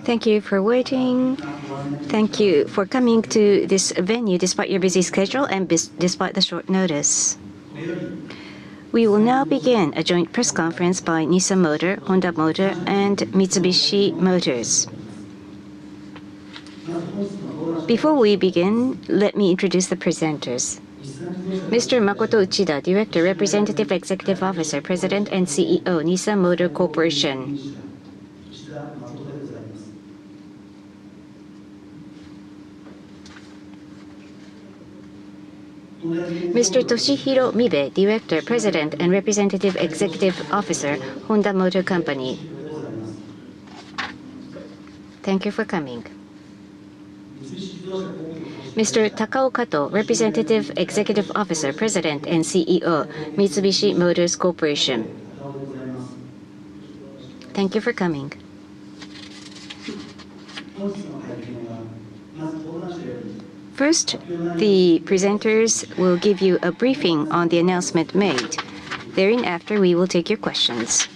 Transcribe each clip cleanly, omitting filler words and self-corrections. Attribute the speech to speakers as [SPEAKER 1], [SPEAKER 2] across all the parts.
[SPEAKER 1] Thank you for waiting. Thank you for coming to this venue despite your busy schedule and despite the short notice. We will now begin a joint press conference by Nissan Motor, Honda Motor, and Mitsubishi Motors. Before we begin, let me introduce the presenters. Mr. Makoto Uchida, Director, Representative Executive Officer, President and CEO, Nissan Motor Corporation. Mr. Toshihiro Mibe, Director, President and Representative Executive Officer, Honda Motor Company. Thank you for coming. Mr. Takao Kato, Representative Executive Officer, President and CEO, Mitsubishi Motors Corporation. Thank you for coming. First, the presenters will give you a briefing on the announcement made. Thereafter, we will take your questions.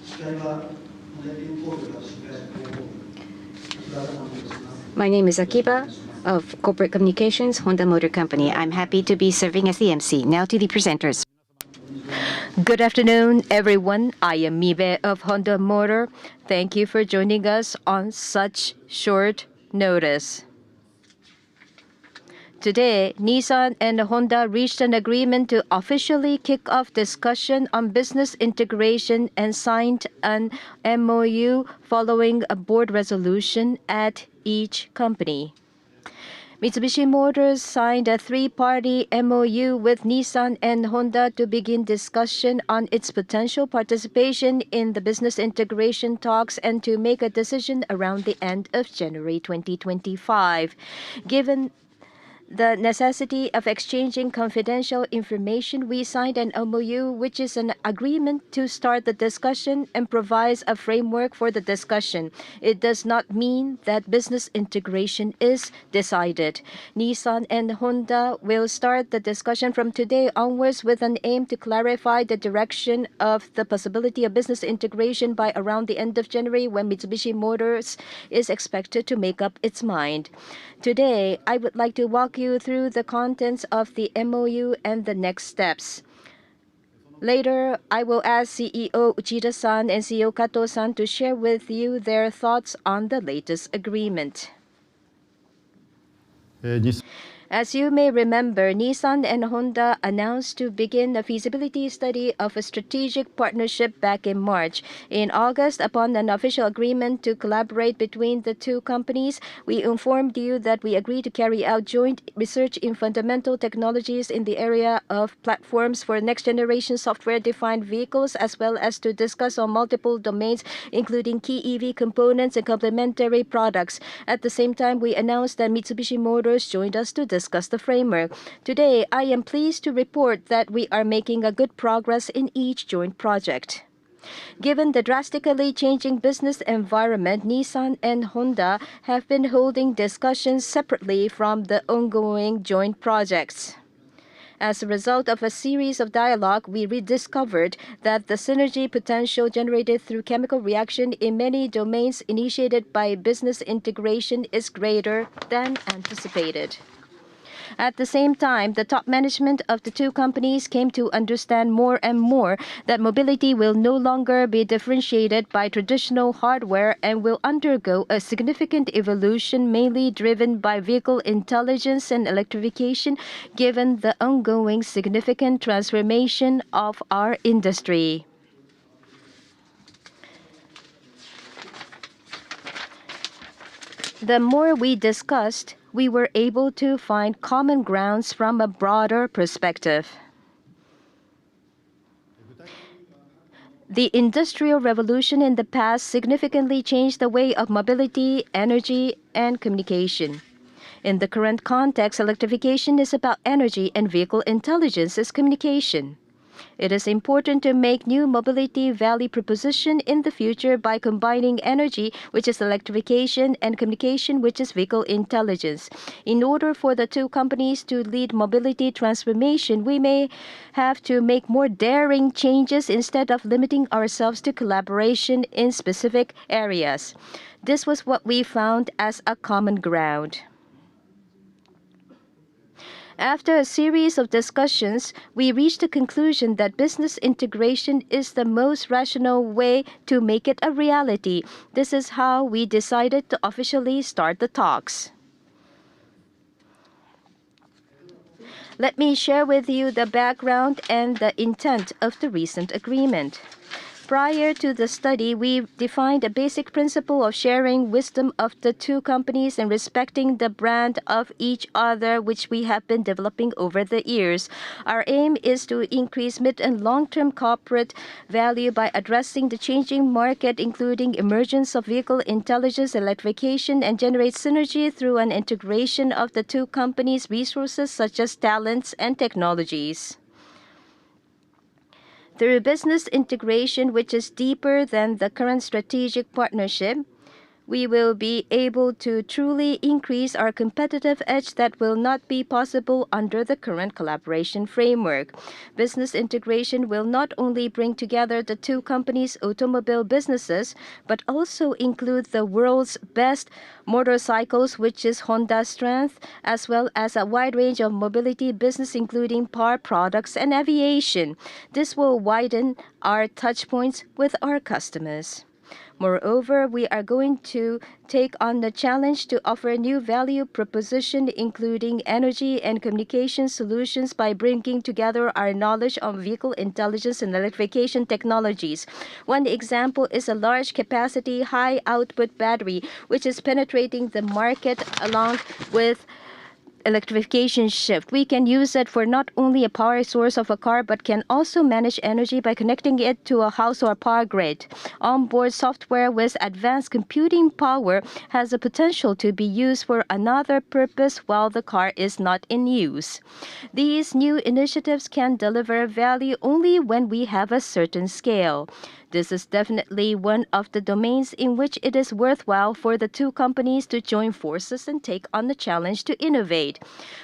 [SPEAKER 1] My name is Akiba of Corporate Communications, Honda Motor Company. I'm happy to be serving as the MC. Now to the presenters.
[SPEAKER 2] Good afternoon, everyone. I am Mibe of Honda Motor. Thank you for joining us on such short notice. Today, Nissan and Honda reached an agreement to officially kick off discussion on business integration and signed an MOU following a board resolution at each company. Mitsubishi Motors signed a three-party MOU with Nissan and Honda to begin discussion on its potential participation in the business integration talks and to make a decision around the end of January 2025. Given the necessity of exchanging confidential information, we signed an MOU, which is an agreement to start the discussion and provides a framework for the discussion. It does not mean that business integration is decided. Nissan and Honda will start the discussion from today onwards with an aim to clarify the direction of the possibility of business integration by around the end of January, when Mitsubishi Motors is expected to make up its mind. Today, I would like to walk you through the contents of the MOU and the next steps. Later, I will ask CEO Uchida-san and CEO Kato-san to share with you their thoughts on the latest agreement. As you may remember, Nissan and Honda announced to begin a feasibility study of a strategic partnership back in March. In August, upon an official agreement to collaborate between the two companies, we informed you that we agreed to carry out joint research in fundamental technologies in the area of platforms for next-generation software-defined vehicles, as well as to discuss on multiple domains, including key EV components and complementary products. At the same time, we announced that Mitsubishi Motors joined us to discuss the framework. Today, I am pleased to report that we are making a good progress in each joint project. Given the drastically changing business environment, Nissan and Honda have been holding discussions separately from the ongoing joint projects. As a result of a series of dialogue, we rediscovered that the synergy potential generated through chemical reaction in many domains initiated by business integration is greater than anticipated. At the same time, the top management of the two companies came to understand more and more that mobility will no longer be differentiated by traditional hardware and will undergo a significant evolution, mainly driven by vehicle intelligence and electrification, given the ongoing significant transformation of our industry. The more we discussed, we were able to find common grounds from a broader perspective. The Industrial Revolution in the past significantly changed the way of mobility, energy, and communication. In the current context, electrification is about energy and vehicle intelligence is communication. It is important to make new mobility value proposition in the future by combining energy, which is electrification, and communication, which is vehicle intelligence. In order for the two companies to lead mobility transformation, we may have to make more daring changes instead of limiting ourselves to collaboration in specific areas. This was what we found as a common ground. After a series of discussions, we reached the conclusion that business integration is the most rational way to make it a reality. This is how we decided to officially start the talks. Let me share with you the background and the intent of the recent agreement. Prior to the study, we defined a basic principle of sharing wisdom of the two companies and respecting the brand of each other, which we have been developing over the years. Our aim is to increase mid and long-term corporate value by addressing the changing market, including emergence of vehicle intelligence, electrification, and generate synergy through an integration of the two companies' resources such as talents and technologies. Through business integration, which is deeper than the current strategic partnership, we will be able to truly increase our competitive edge that will not be possible under the current collaboration framework. Business integration will not only bring together the two companies' automobile businesses, but also include the world's best motorcycles, which is Honda's strength, as well as a wide range of mobility business, including power products and aviation. This will widen our touch points with our customers. Moreover, we are going to take on the challenge to offer a new value proposition, including energy and communication solutions, by bringing together our knowledge on vehicle intelligence and electrification technologies. One example is a large capacity, high output battery, which is penetrating the market along with electrification shift. We can use it for not only a power source of a car, but can also manage energy by connecting it to a house or power grid. Onboard software with advanced computing power has the potential to be used for another purpose while the car is not in use. These new initiatives can deliver value only when we have a certain scale. This is definitely one of the domains in which it is worthwhile for the two companies to join forces and take on the challenge to innovate.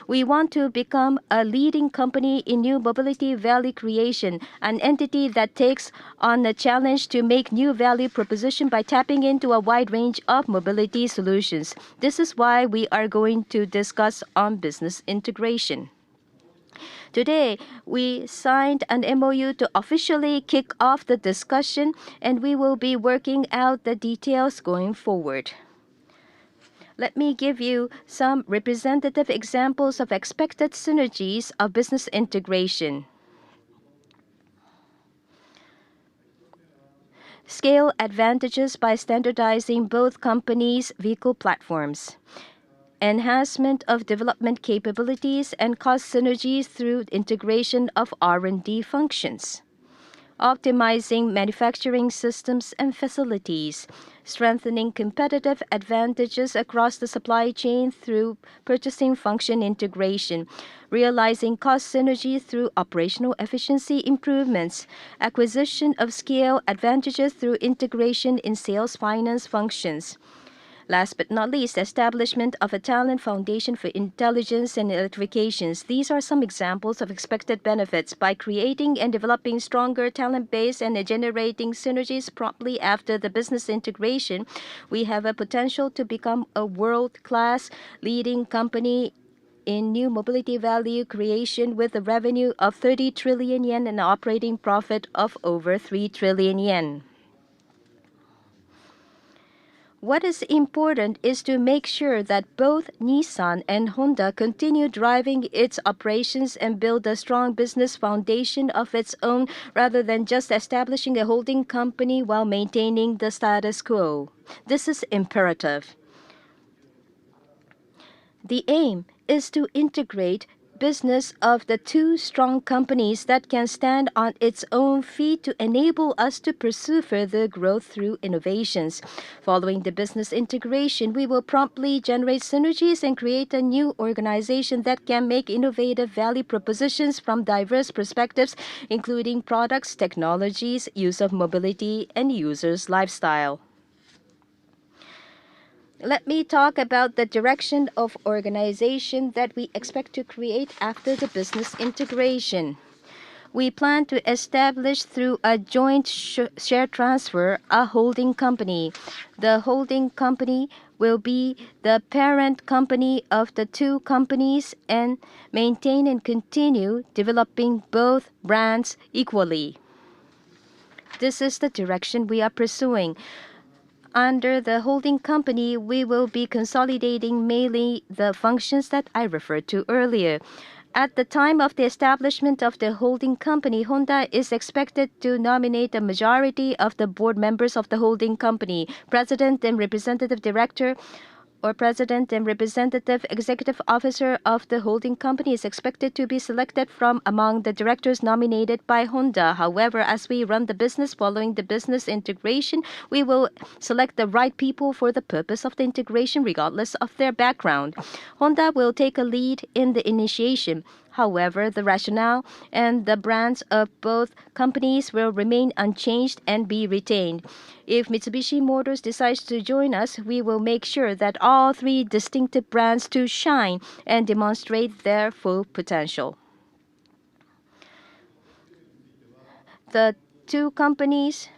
[SPEAKER 2] We want to become a leading company in new mobility value creation, an entity that takes on the challenge to make new value proposition by tapping into a wide range of mobility solutions. This is why we are going to discuss on business integration. Today, we signed an MOU to officially kick off the discussion, and we will be working out the details going forward. Let me give you some representative examples of expected synergies of business integration. Scale advantages by standardizing both companies' vehicle platforms. Enhancement of development capabilities and cost synergies through integration of R&D functions. Optimizing manufacturing systems and facilities. Strengthening competitive advantages across the supply chain through purchasing function integration. Realizing cost synergy through operational efficiency improvements. Acquisition of scale advantages through integration in sales finance functions. Last but not least, establishment of a talent foundation for intelligence and electrifications. These are some examples of expected benefits. By creating and developing stronger talent base and generating synergies promptly after the business integration, we have a potential to become a world-class leading company in new mobility value creation with a revenue of 30 trillion yen and an operating profit of over 3 trillion yen. What is important is to make sure that both Nissan and Honda continue driving its operations and build a strong business foundation of its own rather than just establishing a holding company while maintaining the status quo. This is imperative. The aim is to integrate business of the two strong companies that can stand on its own feet to enable us to pursue further growth through innovations. Following the business integration, we will promptly generate synergies and create a new organization that can make innovative value propositions from diverse perspectives, including products, technologies, use of mobility, and users' lifestyle. Let me talk about the direction of organization that we expect to create after the business integration. We plan to establish through a joint share transfer a holding company. The holding company will be the parent company of the two companies and maintain and continue developing both brands equally. This is the direction we are pursuing. Under the holding company, we will be consolidating mainly the functions that I referred to earlier. At the time of the establishment of the holding company, Honda is expected to nominate a majority of the board members of the holding company. President and representative director or president and representative executive officer of the holding company is expected to be selected from among the directors nominated by Honda. However, as we run the business following the business integration, we will select the right people for the purpose of the integration regardless of their background. Honda will take a lead in the initiation. However, the rationale and the brands of both companies will remain unchanged and be retained. If Mitsubishi Motors decides to join us, we will make sure that all three distinctive brands to shine and demonstrate their full potential. The two companies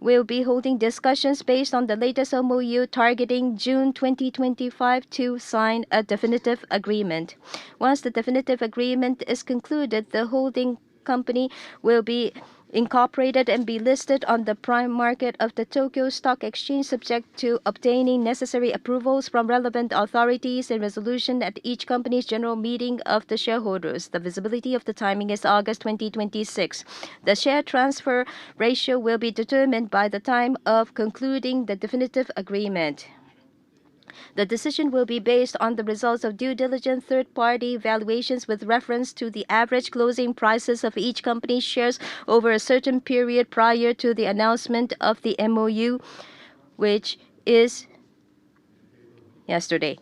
[SPEAKER 2] will be holding discussions based on the latest MOU targeting June 2025 to sign a definitive agreement. Once the definitive agreement is concluded, the holding company will be incorporated and be listed on the prime market of the Tokyo Stock Exchange, subject to obtaining necessary approvals from relevant authorities and resolution at each company's general meeting of the shareholders. The visibility of the timing is August 2026. The share transfer ratio will be determined by the time of concluding the definitive agreement. The decision will be based on the results of due diligence third-party valuations with reference to the average closing prices of each company's shares over a certain period prior to the announcement of the MOU, which is yesterday.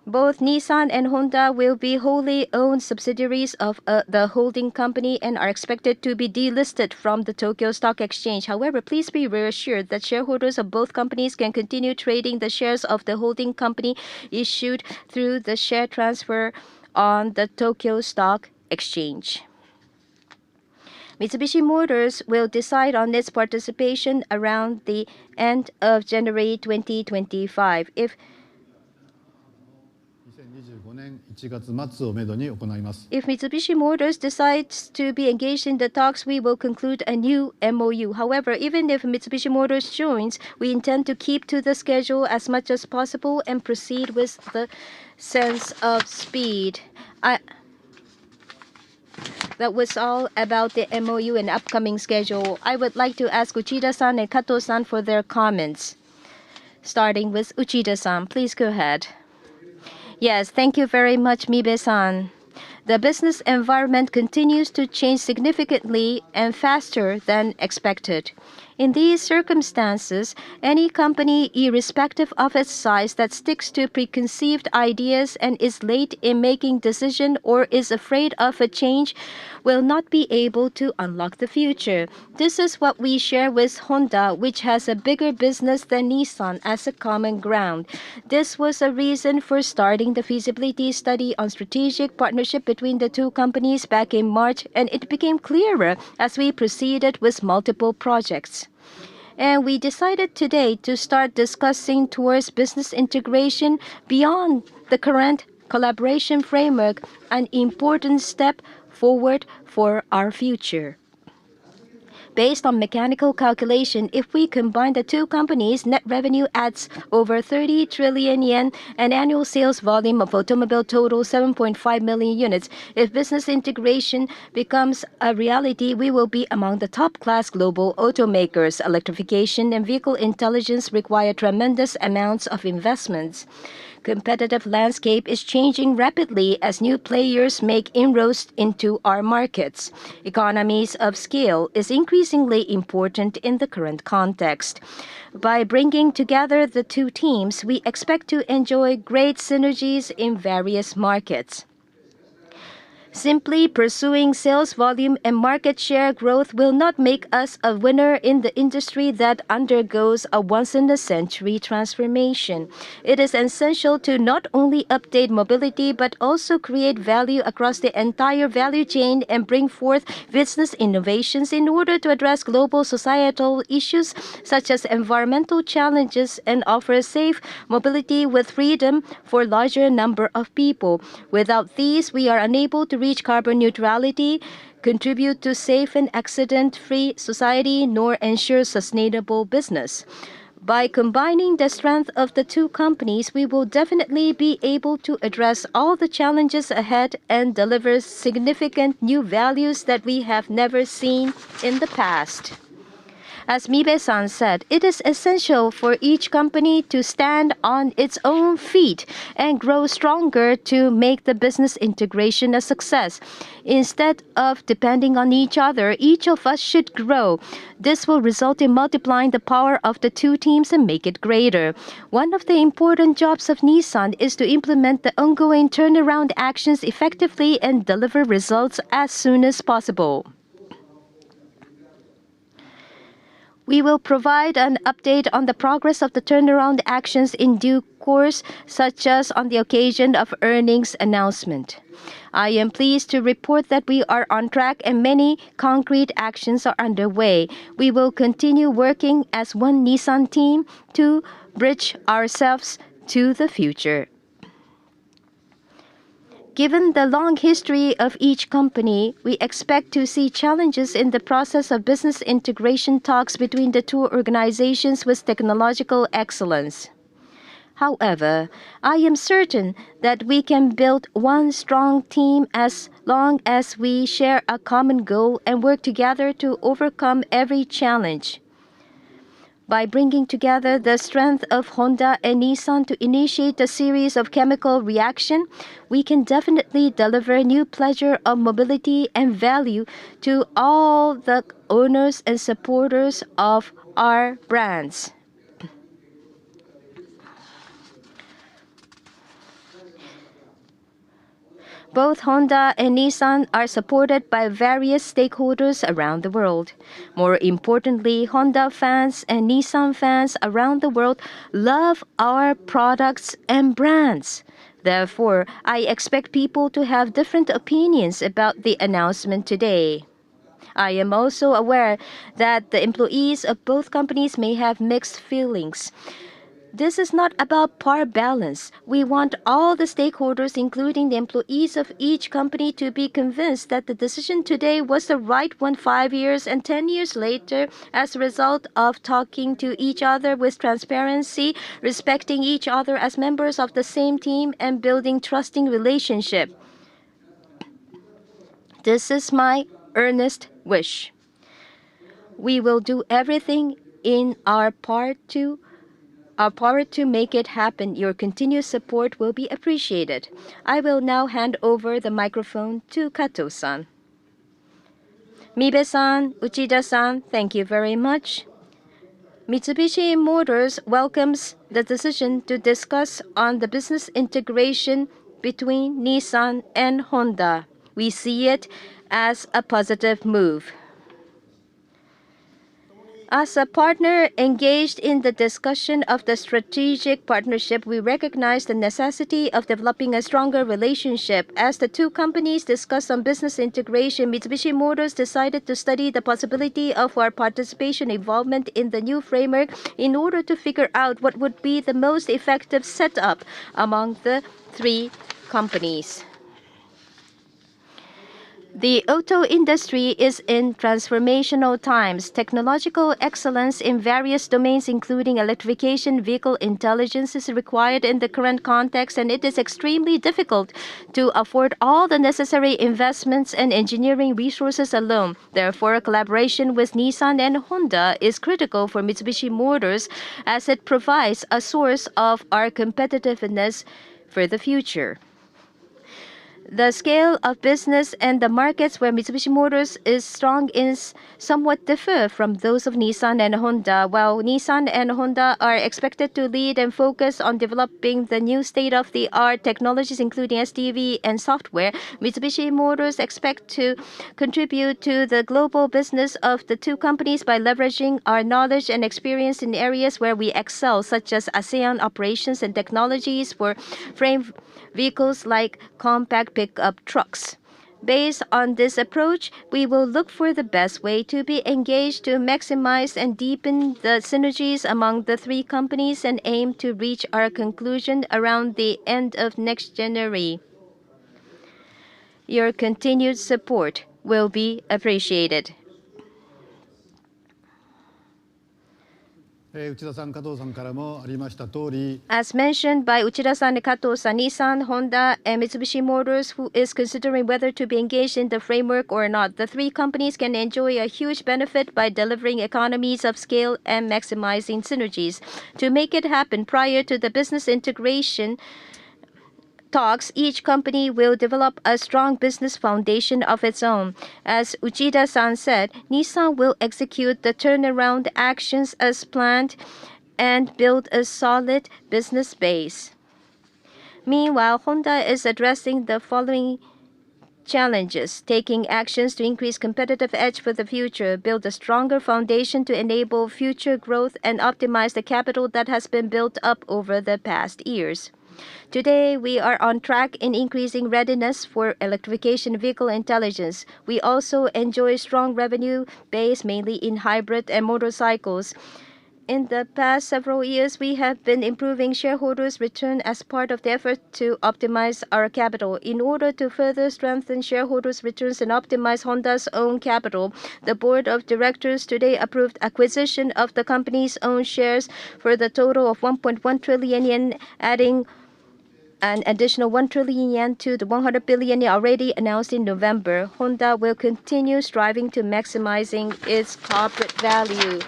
[SPEAKER 2] Both Nissan and Honda will be wholly owned subsidiaries of the holding company and are expected to be delisted from the Tokyo Stock Exchange. However, please be reassured that shareholders of both companies can continue trading the shares of the holding company issued through the share transfer on the Tokyo Stock Exchange. Mitsubishi Motors will decide on its participation around the end of January 2025. If Mitsubishi Motors decides to be engaged in the talks, we will conclude a new MOU. However, even if Mitsubishi Motors joins, we intend to keep to the schedule as much as possible and proceed with the sense of speed. That was all about the MOU and upcoming schedule. I would like to ask Uchida-san and Kato-san for their comments. Starting with Uchida-san, please go ahead. Yes, thank you very much, Mibe-san. The business environment continues to change significantly and faster than expected. In these circumstances, any company, irrespective of its size, that sticks to preconceived ideas and is late in making decisions or is afraid of a change will not be able to unlock the future. This is what we share with Honda, which has a bigger business than Nissan, as a common ground. This was a reason for starting the feasibility study on strategic partnership between the two companies back in March, and it became clearer as we proceeded with multiple projects. And we decided today to start discussing towards business integration beyond the current collaboration framework, an important step forward for our future. Based on mechanical calculation, if we combine the two companies, net revenue adds over 30 trillion yen and annual sales volume of automobile total 7.5 million units. If business integration becomes a reality, we will be among the top-class global automakers. Electrification and vehicle intelligence require tremendous amounts of investments. Competitive landscape is changing rapidly as new players make inroads into our markets. Economies of scale is increasingly important in the current context. By bringing together the two teams, we expect to enjoy great synergies in various markets. Simply pursuing sales volume and market share growth will not make us a winner in the industry that undergoes a once-in-a-century transformation. It is essential to not only update mobility but also create value across the entire value chain and bring forth business innovations in order to address global societal issues such as environmental challenges and offer safe mobility with freedom for a larger number of people. Without these, we are unable to reach carbon neutrality, contribute to safe and accident-free society, nor ensure sustainable business. By combining the strength of the two companies, we will definitely be able to address all the challenges ahead and deliver significant new values that we have never seen in the past. As Mibe-san said, it is essential for each company to stand on its own feet and grow stronger to make the business integration a success. Instead of depending on each other, each of us should grow. This will result in multiplying the power of the two teams and make it greater. One of the important jobs of Nissan is to implement the ongoing turnaround actions effectively and deliver results as soon as possible. We will provide an update on the progress of the turnaround actions in due course, such as on the occasion of earnings announcement. I am pleased to report that we are on track and many concrete actions are underway. We will continue working as one Nissan team to bridge ourselves to the future. Given the long history of each company, we expect to see challenges in the process of business integration talks between the two organizations with technological excellence. However, I am certain that we can build one strong team as long as we share a common goal and work together to overcome every challenge. By bringing together the strength of Honda and Nissan to initiate a series of chemical reaction, we can definitely deliver new pleasure of mobility and value to all the owners and supporters of our brands. Both Honda and Nissan are supported by various stakeholders around the world. More importantly, Honda fans and Nissan fans around the world love our products and brands. Therefore, I expect people to have different opinions about the announcement today. I am also aware that the employees of both companies may have mixed feelings. This is not about power balance. We want all the stakeholders, including the employees of each company, to be convinced that the decision today was the right one 5 years and 10 years later as a result of talking to each other with transparency, respecting each other as members of the same team, and building trusting relationship. This is my earnest wish. We will do everything in our part to make it happen. Your continued support will be appreciated. I will now hand over the microphone to Kato-san. Mibe-san, Uchida-san, thank you very much. Mitsubishi Motors welcomes the decision to discuss on the business integration between Nissan and Honda. We see it as a positive move. As a partner engaged in the discussion of the strategic partnership, we recognize the necessity of developing a stronger relationship. As the two companies discussed on business integration, Mitsubishi Motors decided to study the possibility of our participation involvement in the new framework in order to figure out what would be the most effective setup among the three companies. The auto industry is in transformational times. Technological excellence in various domains, including electrification, vehicle intelligence, is required in the current context, and it is extremely difficult to afford all the necessary investments and engineering resources alone. Therefore, collaboration with Nissan and Honda is critical for Mitsubishi Motors, as it provides a source of our competitiveness for the future. The scale of business and the markets where Mitsubishi Motors is strong is somewhat differ from those of Nissan and Honda. While Nissan and Honda are expected to lead and focus on developing the new state-of-the-art technologies, including SDV and software, Mitsubishi Motors expect to contribute to the global business of the two companies by leveraging our knowledge and experience in areas where we excel, such as ASEAN operations and technologies for frame vehicles like compact pickup trucks. Based on this approach, we will look for the best way to be engaged to maximize and deepen the synergies among the three companies and aim to reach our conclusion around the end of next January. Your continued support will be appreciated.
[SPEAKER 3] 内田さん、加藤さんからもありました通り、
[SPEAKER 2] As mentioned by Uchida-san and Kato-san, Nissan, Honda, and Mitsubishi Motors, who is considering whether to be engaged in the framework or not, the three companies can enjoy a huge benefit by delivering economies of scale and maximizing synergies. To make it happen prior to the business integration talks, each company will develop a strong business foundation of its own. As Uchida-san said, Nissan will execute the turnaround actions as planned and build a solid business base. Meanwhile, Honda is addressing the following challenges: taking actions to increase competitive edge for the future, build a stronger foundation to enable future growth, and optimize the capital that has been built up over the past years. Today, we are on track in increasing readiness for electrification vehicle intelligence. We also enjoy strong revenue base, mainly in hybrid and motorcycles. In the past several years, we have been improving shareholders' return as part of the effort to optimize our capital. In order to further strengthen shareholders' returns and optimize Honda's own capital, the board of directors today approved acquisition of the company's own shares for the total of 1.1 trillion yen, adding an additional 1 trillion yen to the 100 billion yen already announced in November. Honda will continue striving to maximizing its corporate value.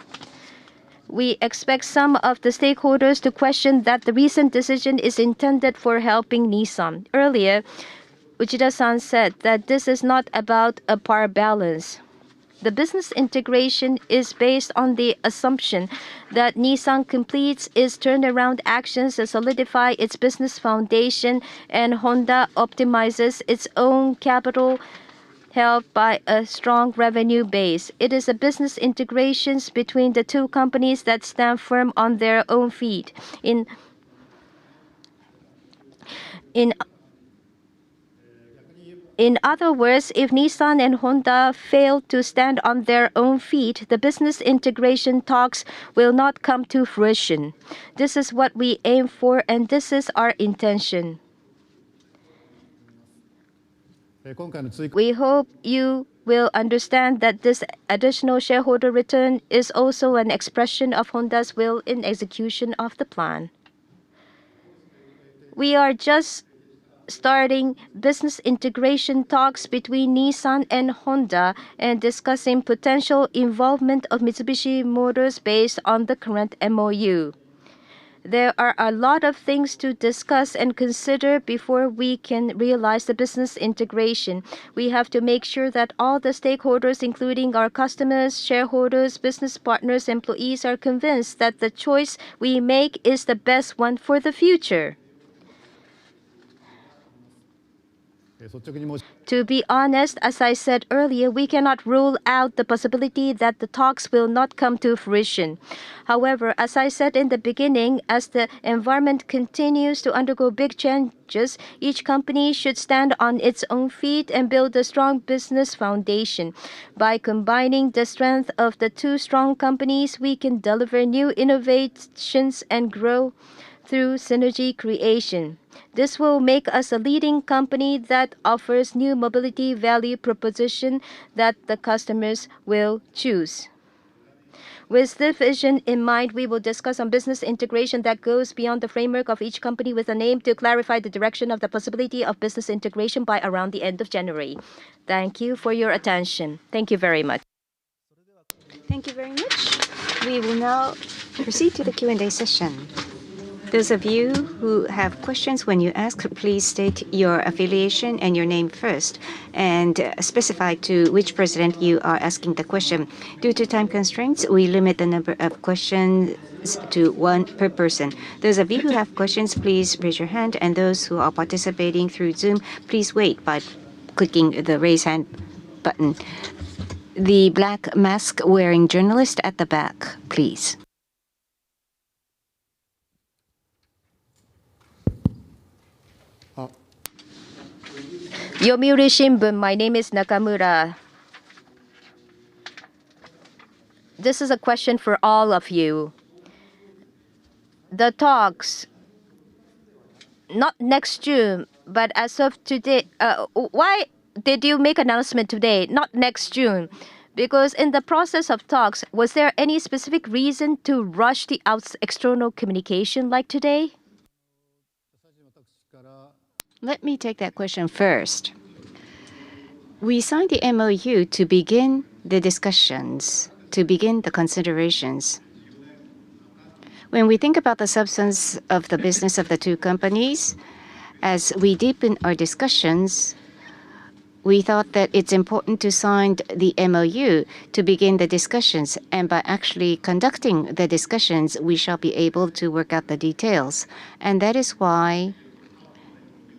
[SPEAKER 2] We expect some of the stakeholders to question that the recent decision is intended for helping Nissan. Earlier, Uchida-san said that this is not about a power balance. The business integration is based on the assumption that Nissan completes its turnaround actions and solidify its business foundation, and Honda optimizes its own capital held by a strong revenue base. It is a business integrations between the two companies that stand firm on their own feet. In other words, if Nissan and Honda fail to stand on their own feet, the business integration talks will not come to fruition. This is what we aim for, and this is our intention. We hope you will understand that this additional shareholder return is also an expression of Honda's will in execution of the plan. We are just starting business integration talks between Nissan and Honda and discussing potential involvement of Mitsubishi Motors based on the current MOU. There are a lot of things to discuss and consider before we can realize the business integration. We have to make sure that all the stakeholders, including our customers, shareholders, business partners, employees, are convinced that the choice we make is the best one for the future. To be honest, as I said earlier, we cannot rule out the possibility that the talks will not come to fruition. However, as I said in the beginning, as the environment continues to undergo big changes, each company should stand on its own feet and build a strong business foundation. By combining the strength of the two strong companies, we can deliver new innovations and grow through synergy creation. This will make us a leading company that offers new mobility value proposition that the customers will choose. With this vision in mind, we will discuss on business integration that goes beyond the framework of each company with an aim to clarify the direction of the possibility of business integration by around the end of January. Thank you for your attention. Thank you very much.
[SPEAKER 1] Thank you very much. We will now proceed to the Q&A session. Those of you who have questions, when you ask, please state your affiliation and your name first, and specify to which president you are asking the question. Due to time constraints, we limit the number of questions to one per person. Those of you who have questions, please raise your hand, and those who are participating through Zoom, please wait by clicking the raise hand button. The black mask wearing journalist at the back, please.
[SPEAKER 2] Yomiuri Shimbun, my name is Nakamura. This is a question for all of you. The talks, not next June, but as of today, why did you make an announcement today, not next June? Because in the process of talks, was there any specific reason to rush the external communication like today?
[SPEAKER 1] Let me take that question first. We signed the MOU to begin the discussions, to begin the considerations. When we think about the substance of the business of the two companies, as we deepen our discussions, we thought that it's important to sign the MOU to begin the discussions, and by actually conducting the discussions, we shall be able to work out the details. And that is why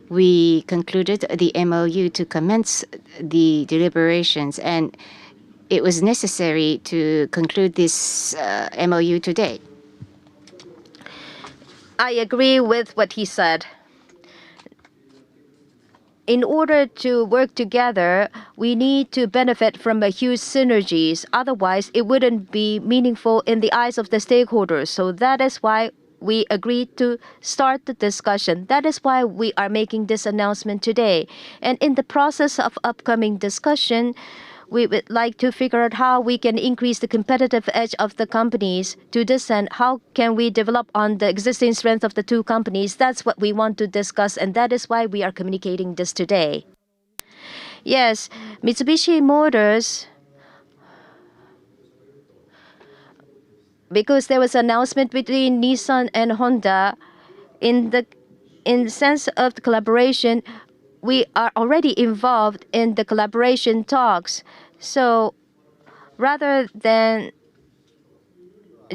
[SPEAKER 1] we concluded the MOU to commence the deliberations, and it was necessary to conclude this MOU today.
[SPEAKER 2] I agree with what he said. In order to work together, we need to benefit from a huge synergies. Otherwise, it wouldn't be meaningful in the eyes of the stakeholders. So that is why we agreed to start the discussion. That is why we are making this announcement today. And in the process of upcoming discussion, we would like to figure out how we can increase the competitive edge of the companies. To this end, how can we develop on the existing strength of the two companies? That's what we want to discuss, and that is why we are communicating this today. Yes, Mitsubishi Motors, because there was an announcement between Nissan and Honda, in the sense of the collaboration, we are already involved in the collaboration talks. So rather than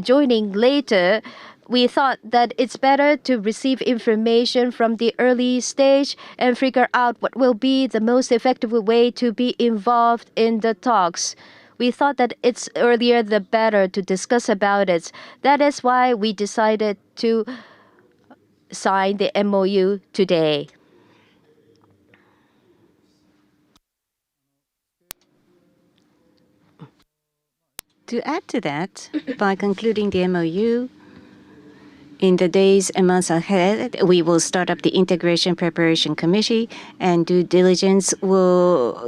[SPEAKER 2] joining later, we thought that it's better to receive information from the early stage and figure out what will be the most effective way to be involved in the talks. We thought that it's earlier the better to discuss about it. That is why we decided to sign the MOU today.
[SPEAKER 1] To add to that, by concluding the MOU, in the days and months ahead, we will start up the Integration Preparation Committee, and due diligence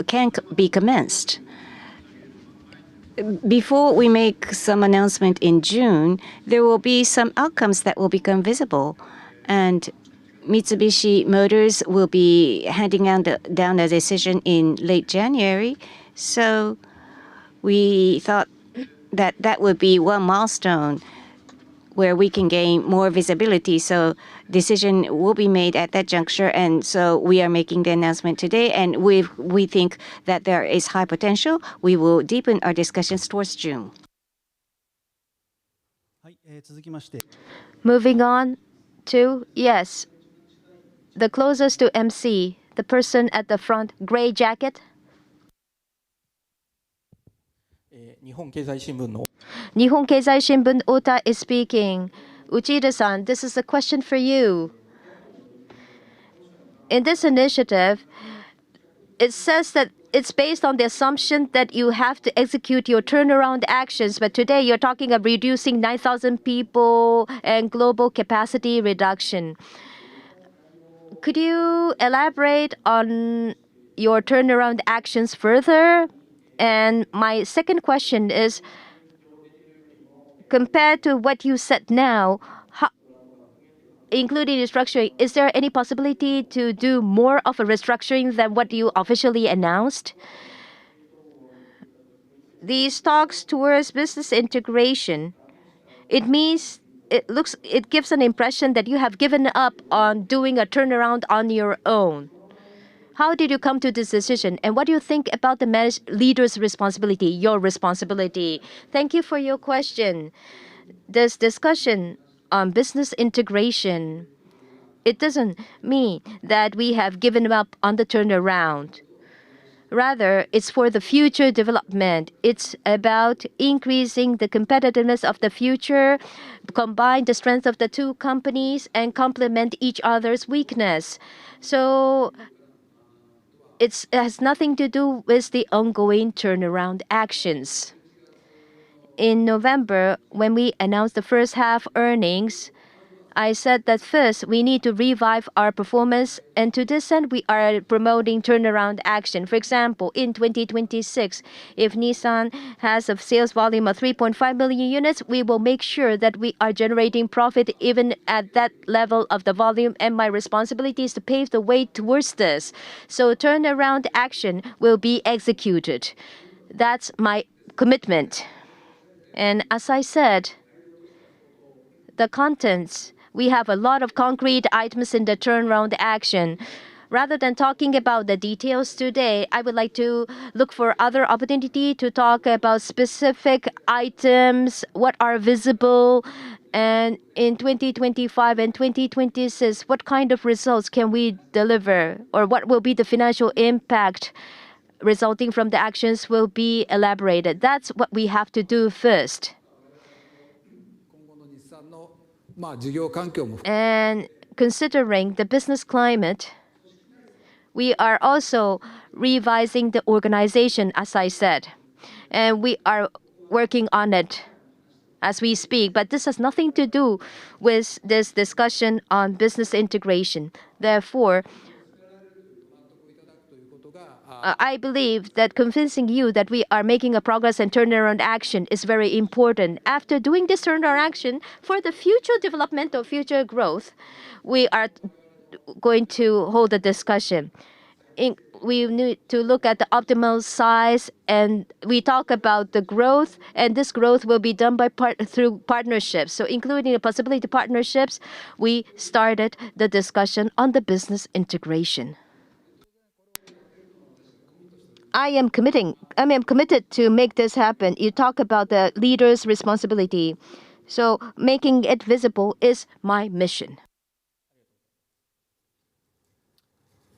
[SPEAKER 1] can be commenced. Before we make some announcement in June, there will be some outcomes that will become visible, and Mitsubishi Motors will be handing down a decision in late January. So we thought that that would be one milestone where we can gain more visibility. So decision will be made at that juncture, and so we are making the announcement today, and we think that there is high potential. We will deepen our discussions towards June.
[SPEAKER 2] Moving on to, yes, the closest to MC, the person at the front, gray jacket.
[SPEAKER 4] Nihon Keizai Shimbun.
[SPEAKER 2] Nihon Keizai Shimbun Ota is speaking. Uchida-san, this is a question for you. In this initiative, it says that it's based on the assumption that you have to execute your turnaround actions. But today you're talking of reducing 9,000 people and global capacity reduction. Could you elaborate on your turnaround actions further? And my second question is, compared to what you said now, including restructuring, is there any possibility to do more of a restructuring than what you officially announced? These talks towards business integration, it means it gives an impression that you have given up on doing a turnaround on your own. How did you come to this decision? And what do you think about the leader's responsibility, your responsibility? Thank you for your question. This discussion on business integration, it doesn't mean that we have given up on the turnaround. Rather, it's for the future development. It's about increasing the competitiveness of the future, combine the strength of the two companies, and complement each other's weakness. So it has nothing to do with the ongoing turnaround actions. In November, when we announced the first half earnings, I said that first we need to revive our performance, and to this end we are promoting turnaround action. For example, in 2026, if Nissan has a sales volume of 3.5 million units, we will make sure that we are generating profit even at that level of the volume, and my responsibility is to pave the way towards this. So turnaround action will be executed. That's my commitment. And as I said, the contents, we have a lot of concrete items in the turnaround action. Rather than talking about the details today, I would like to look for other opportunity to talk about specific items, what are visible, and in 2025 and 2026, what kind of results can we deliver, or what will be the financial impact resulting from the actions will be elaborated. That's what we have to do first. And considering the business climate, we are also revising the organization, as I said. And we are working on it as we speak. But this has nothing to do with this discussion on business integration. Therefore, I believe that convincing you that we are making a progress and turnaround action is very important. After doing this turnaround action, for the future development or future growth, we are going to hold a discussion. We need to look at the optimal size, and we talk about the growth, and this growth will be done through partnerships. So including the possibility of partnerships, we started the discussion on the business integration. I am committed to make this happen. You talk about the leader's responsibility. So making it visible is my mission.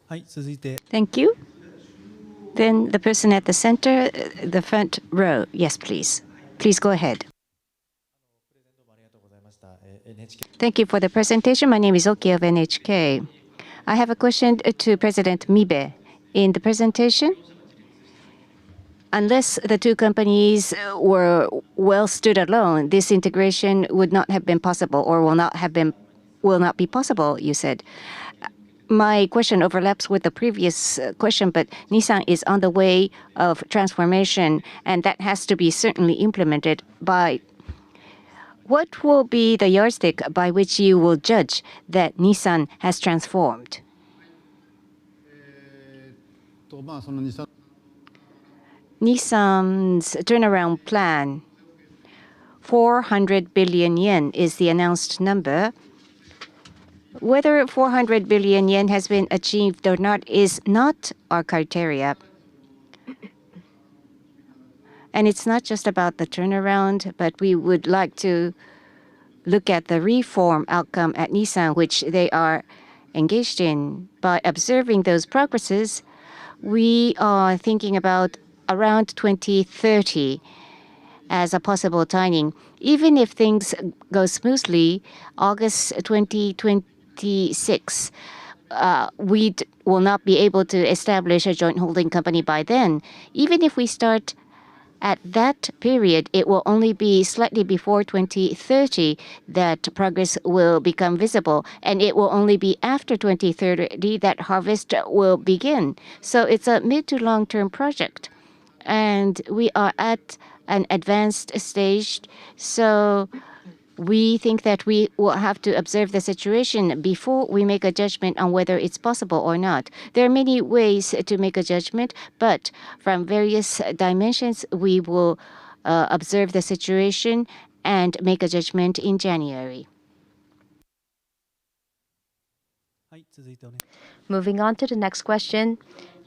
[SPEAKER 1] Thank you. Then the person at the center, the front row. Yes, please. Please go ahead. Thank you for the presentation. My name is Oki of NHK. I have a question to President Mibe. In the presentation, unless the two companies were well stood alone, this integration would not have been possible, or will not be possible, you said. My question overlaps with the previous question, but Nissan is on the way of transformation, and that has to be certainly implemented. By what will be the yardstick by which you will judge that Nissan has transformed? Nissan's turnaround plan, 400 billion yen is the announced number. Whether 400 billion yen has been achieved or not is not our criteria. And it's not just about the turnaround, but we would like to look at the reform outcome at Nissan, which they are engaged in. By observing those progresses, we are thinking about around 2030 as a possible timing. Even if things go smoothly, August 2026 will not be able to establish a joint holding company by then. Even if we start at that period, it will only be slightly before 2030 that progress will become visible, and it will only be after 2030 that harvest will begin. So it's a mid to long-term project, and we are at an advanced stage. So we think that we will have to observe the situation before we make a judgment on whether it's possible or not. There are many ways to make a judgment, but from various dimensions, we will observe the situation and make a judgment in January.
[SPEAKER 2] Moving on to the next question.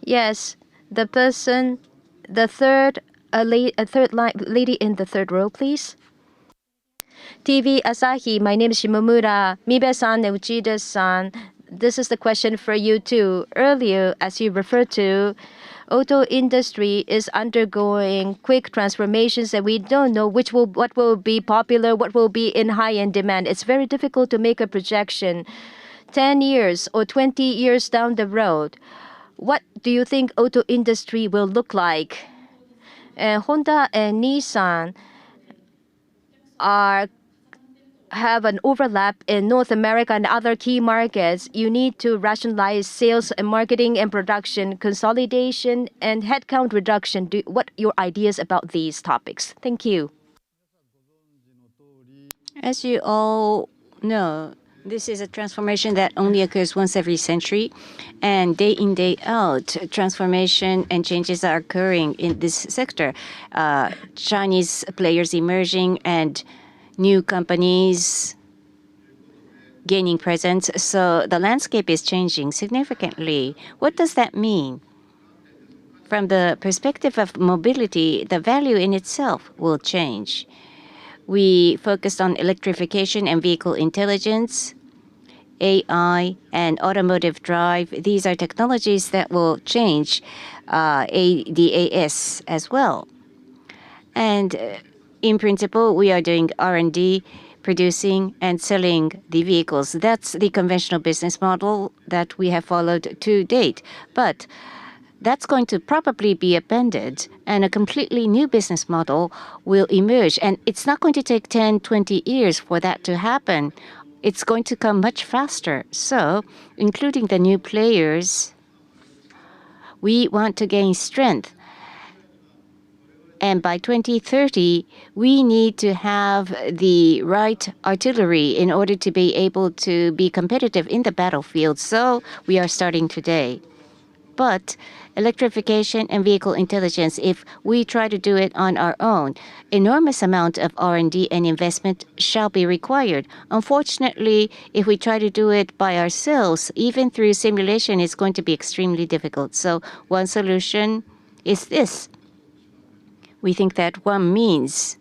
[SPEAKER 2] Yes, the person, the third lady in the third row, please. TV Asahi, my name is Shimomura. Mibe-san and Uchida-san, this is the question for you too. Earlier, as you referred to, auto industry is undergoing quick transformations, and we don't know what will be popular, what will be in high-end demand. It's very difficult to make a projection. 10 years or 20 years down the road, what do you think auto industry will look like? Honda and Nissan have an overlap in North America and other key markets. You need to rationalize sales and marketing and production, consolidation and headcount reduction. What are your ideas about these topics? Thank you.
[SPEAKER 1] As you all know, this is a transformation that only occurs once every century, and day in, day out, transformation and changes are occurring in this sector. Chinese players emerging and new companies gaining presence. So the landscape is changing significantly. What does that mean? From the perspective of mobility, the value in itself will change. We focused on electrification and vehicle intelligence, AI, and automotive drive. These are technologies that will change ADAS as well. And in principle, we are doing R&D, producing and selling the vehicles. That's the conventional business model that we have followed to date. But that's going to probably be appended, and a completely new business model will emerge. And it's not going to take 10, 20 years for that to happen. It's going to come much faster. So, including the new players, we want to gain strength. And by 2030, we need to have the right artillery in order to be able to be competitive in the battlefield. So we are starting today. But electrification and vehicle intelligence, if we try to do it on our own, enormous amount of R&D and investment shall be required. Unfortunately, if we try to do it by ourselves, even through simulation, it's going to be extremely difficult. So one solution is this. We think that one means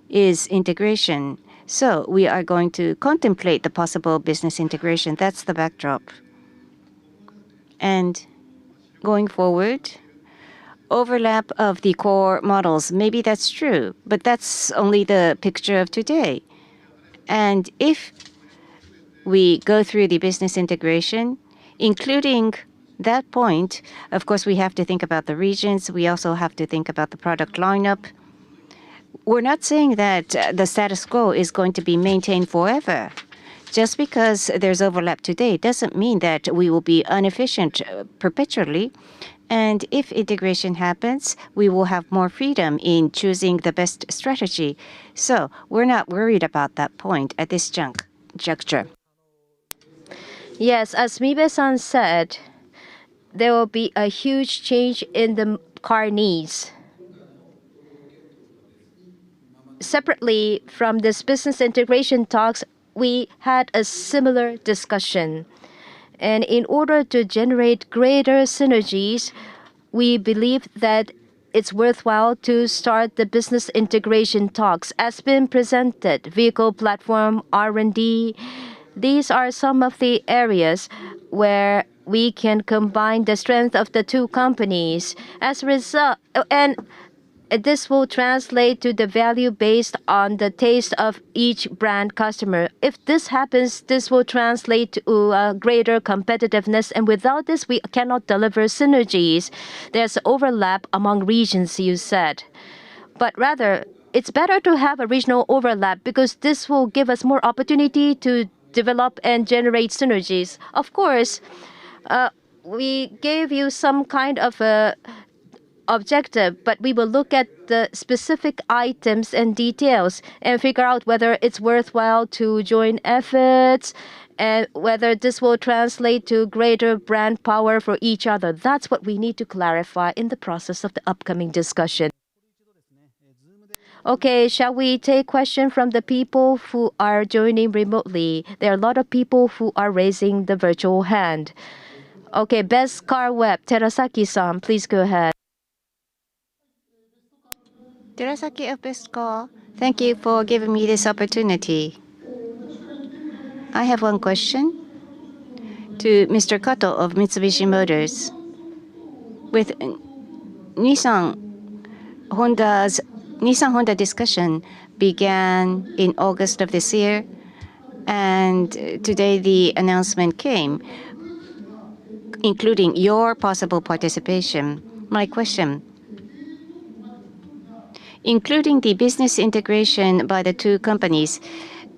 [SPEAKER 1] is integration. So we are going to contemplate the possible business integration. That's the backdrop. And going forward, overlap of the core models, maybe that's true, but that's only the picture of today. And if we go through the business integration, including that point, of course, we have to think about the regions. We also have to think about the product lineup. We're not saying that the status quo is going to be maintained forever. Just because there's overlap today doesn't mean that we will be inefficient perpetually. And if integration happens, we will have more freedom in choosing the best strategy. So we're not worried about that point at this juncture.
[SPEAKER 2] Yes, as Mibe-san said, there will be a huge change in the car needs. Separately from this business integration talks, we had a similar discussion. And in order to generate greater synergies, we believe that it's worthwhile to start the business integration talks. As been presented, vehicle platform, R&D, these are some of the areas where we can combine the strength of the two companies. As a result, and this will translate to the value based on the taste of each brand customer. If this happens, this will translate to greater competitiveness. And without this, we cannot deliver synergies. There's overlap among regions, you said. But rather, it's better to have a regional overlap because this will give us more opportunity to develop and generate synergies. Of course, we gave you some kind of a objective, but we will look at the specific items and details and figure out whether it's worthwhile to join efforts and whether this will translate to greater brand power for each other. That's what we need to clarify in the process of the upcoming discussion. Okay, shall we take question from the people who are joining remotely? There are a lot of people who are raising the virtual hand. Okay, Best Car Web, Terasaki-san, please go ahead.
[SPEAKER 1] Terasaki of Best Car, thank you for giving me this opportunity. I have one question to Mr. Kato of Mitsubishi Motors. With Nissan Honda discussion began in August of this year, and today the announcement came, including your possible participation. My question, including the business integration by the two companies,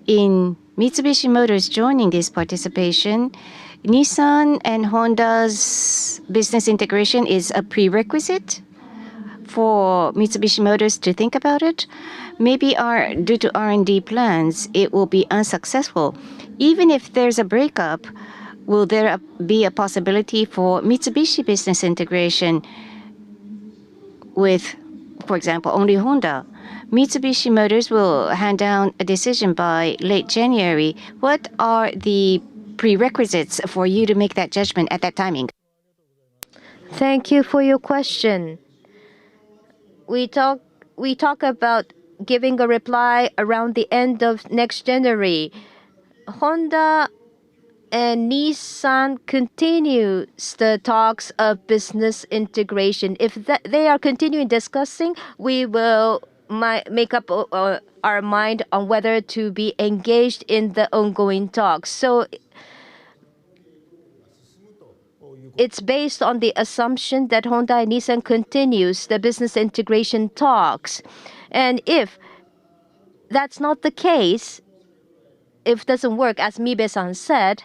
[SPEAKER 1] in Mitsubishi Motors joining this participation, Nissan and Honda's business integration is a prerequisite for Mitsubishi Motors to think about it. Maybe due to R&D plans, it will be unsuccessful. Even if there's a breakup, will there be a possibility for Mitsubishi business integration with, for example, only Honda? Mitsubishi Motors will hand down a decision by late January. What are the prerequisites for you to make that judgment at that timing?
[SPEAKER 2] Thank you for your question. We talk about giving a reply around the end of next January. Honda and Nissan continues the talks of business integration. If they are continuing discussing, we will make up our mind on whether to be engaged in the ongoing talks. So it's based on the assumption that Honda and Nissan continues the business integration talks. And if that's not the case, if it doesn't work, as Mibe-san said,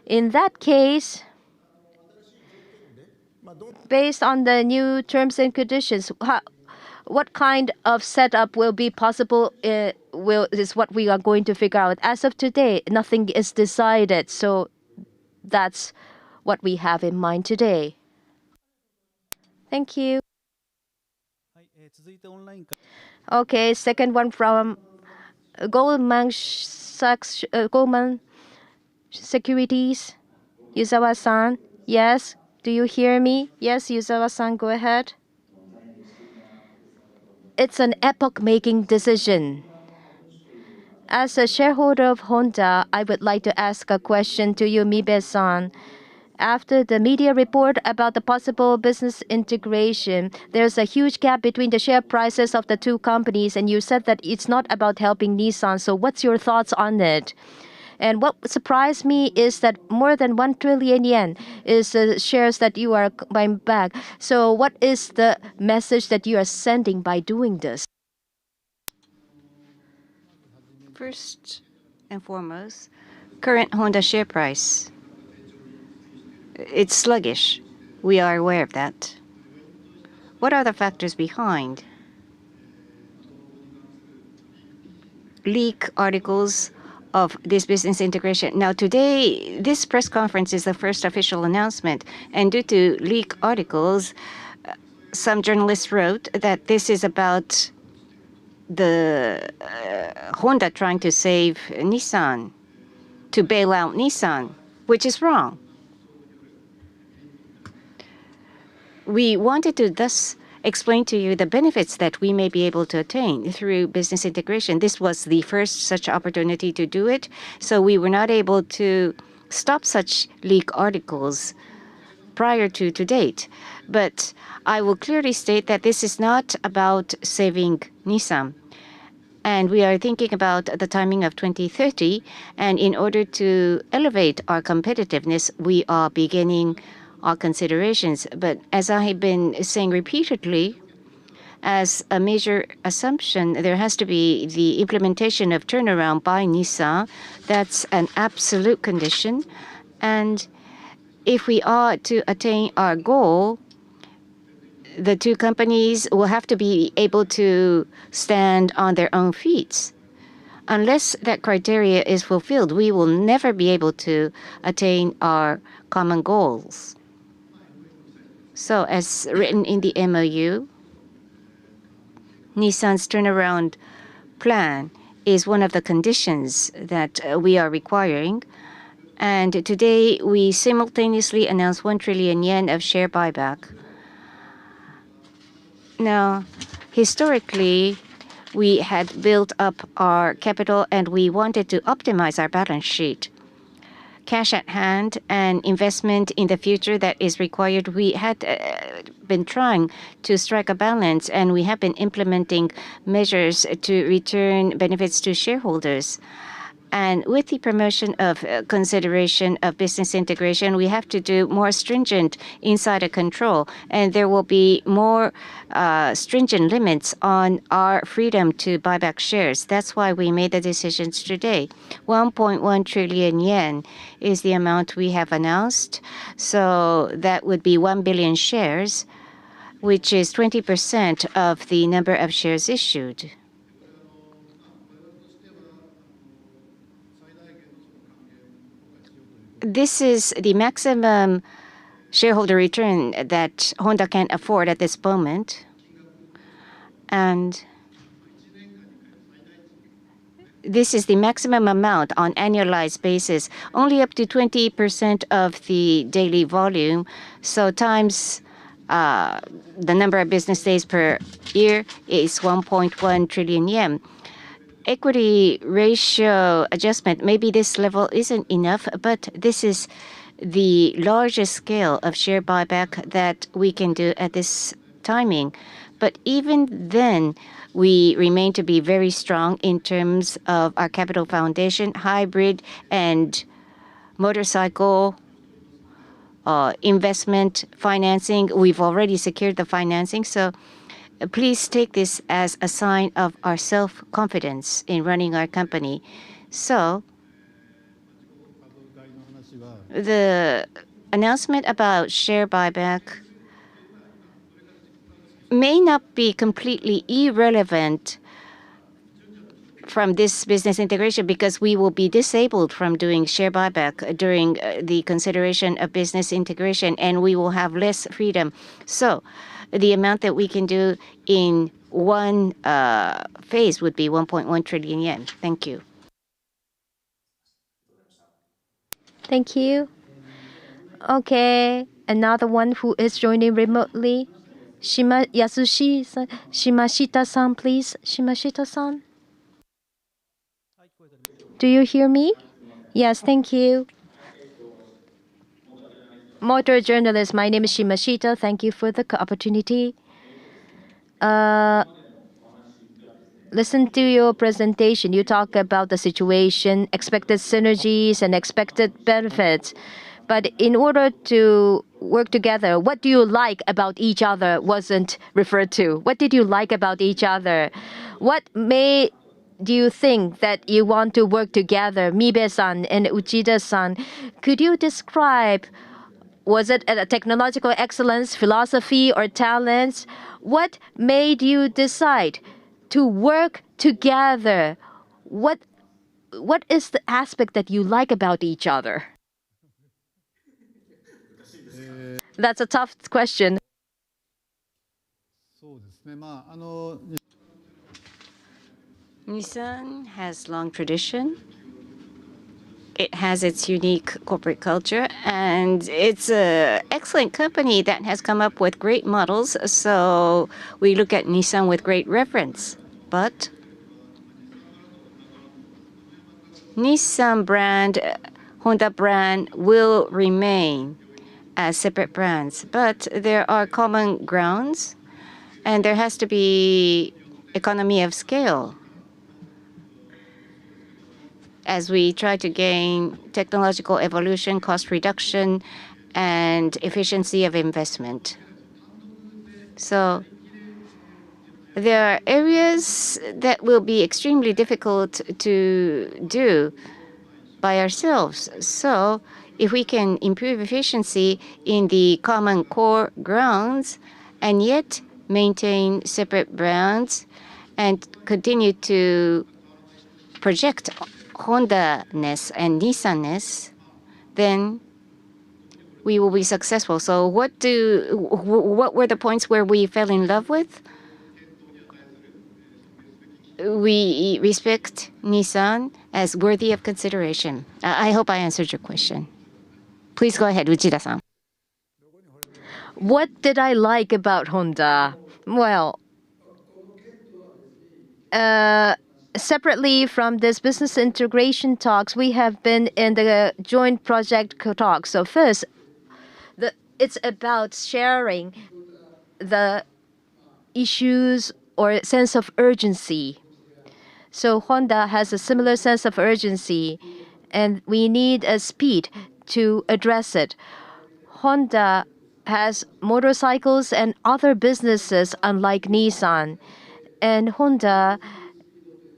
[SPEAKER 2] in that case, based on the new terms and conditions, what kind of setup will be possible is what we are going to figure out. As of today, nothing is decided. So that's what we have in mind today. Thank you. Okay, second one from Goldman Sachs, Goldman Securities. Yuzawa-san, yes. Do you hear me? Yes, Yuzawa-san, go ahead. It's an epoch-making decision. As a shareholder of Honda, I would like to ask a question to you, Mibe-san. After the media report about the possible business integration, there's a huge gap between the share prices of the two companies, and you said that it's not about helping Nissan. So what's your thoughts on it? And what surprised me is that more than 1 trillion yen is the shares that you are buying back. So what is the message that you are sending by doing this?
[SPEAKER 1] First and foremost, current Honda share price. It's sluggish. We are aware of that. What are the factors behind? Leak articles of this business integration. Now today, this press conference is the first official announcement, and due to leak articles, some journalists wrote that this is about the Honda trying to save Nissan, to bail out Nissan, which is wrong. We wanted to thus explain to you the benefits that we may be able to attain through business integration. This was the first such opportunity to do it, so we were not able to stop such leak articles prior to date. But I will clearly state that this is not about saving Nissan. And we are thinking about the timing of 2030. And in order to elevate our competitiveness, we are beginning our considerations. But as I have been saying repeatedly, as a major assumption, there has to be the implementation of turnaround by Nissan. That's an absolute condition. And if we are to attain our goal, the two companies will have to be able to stand on their own feet. Unless that criteria is fulfilled, we will never be able to attain our common goals. So, as written in the MOU, Nissan's turnaround plan is one of the conditions that we are requiring. And today, we simultaneously announced 1 trillion yen of share buyback. Now, historically, we had built up our capital and we wanted to optimize our balance sheet. Cash at hand and investment in the future that is required, we had been trying to strike a balance, and we have been implementing measures to return benefits to shareholders. And with the promotion of consideration of business integration, we have to do more stringent insider control, and there will be more stringent limits on our freedom to buy back shares. That's why we made the decisions today. 1.1 trillion yen is the amount we have announced. So that would be 1 billion shares, which is 20% of the number of shares issued. This is the maximum shareholder return that Honda can afford at this moment. And this is the maximum amount on annualized basis, only up to 20% of the daily volume. So times the number of business days per year is 1.1 trillion yen. Equity ratio adjustment, maybe this level isn't enough, but this is the largest scale of share buyback that we can do at this timing. But even then, we remain to be very strong in terms of our capital foundation, hybrid and motorcycle investment financing. We've already secured the financing, so please take this as a sign of our self-confidence in running our company. So, the announcement about share buyback may not be completely irrelevant from this business integration, because we will be disabled from doing share buyback during the consideration of business integration, and we will have less freedom. So, the amount that we can do in one phase would be 1.1 trillion yen. Thank you.
[SPEAKER 2] Thank you. Okay, another one who is joining remotely. Shimashita-san, please. Shimashita-san. Do you hear me? Yes, thank you. Motor journalist, my name is Shimashita. Thank you for the opportunity. Listen to your presentation. You talk about the situation, expected synergies, and expected benefits. But in order to work together, what do you like about each other wasn't referred to. What did you like about each other? What made you think that you want to work together, Mibe-san and Uchida-san? Could you describe, was it a technological excellence, philosophy, or talents? What made you decide to work together? What is the aspect that you like about each other? That's a tough question.
[SPEAKER 1] Nissan has long tradition. It has its unique corporate culture, and it's an excellent company that has come up with great models. So we look at Nissan with great reverence. But Nissan brand, Honda brand will remain. as separate brands, but there are common grounds, and there has to be economy of scale as we try to gain technological evolution, cost reduction, and efficiency of investment. So there are areas that will be extremely difficult to do by ourselves. So if we can improve efficiency in the common core grounds and yet maintain separate brands and continue to project Honda-ness and Nissan-ness, then we will be successful. So what were the points where we fell in love with? We respect Nissan as worthy of consideration. I hope I answered your question. Please go ahead, Uchida-san.
[SPEAKER 2] What did I like about Honda? Well, separately from this business integration talks, we have been in the joint project talks. So first, it's about sharing the issues or sense of urgency. So Honda has a similar sense of urgency, and we need a speed to address it. Honda has motorcycles and other businesses unlike Nissan, and Honda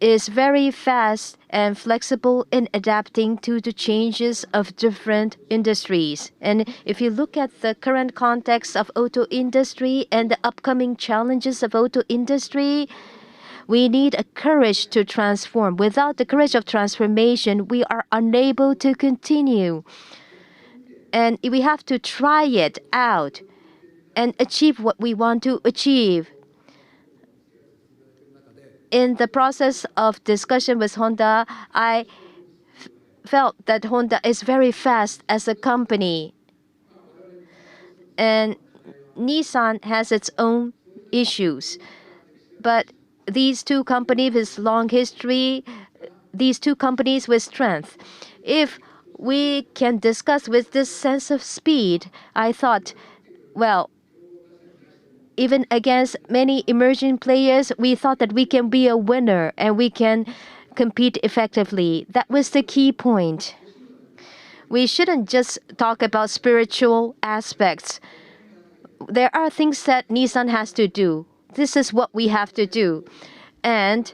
[SPEAKER 2] is very fast and flexible in adapting to the changes of different industries. And if you look at the current context of auto industry and the upcoming challenges of auto industry, we need a courage to transform. Without the courage of transformation, we are unable to continue. And we have to try it out and achieve what we want to achieve. In the process of discussion with Honda, I felt that Honda is very fast as a company. And Nissan has its own issues. But these two companies with long history, these two companies with strength. If we can discuss with this sense of speed, I thought, well, even against many emerging players, we thought that we can be a winner and we can compete effectively. That was the key point. We shouldn't just talk about spiritual aspects. There are things that Nissan has to do. This is what we have to do. And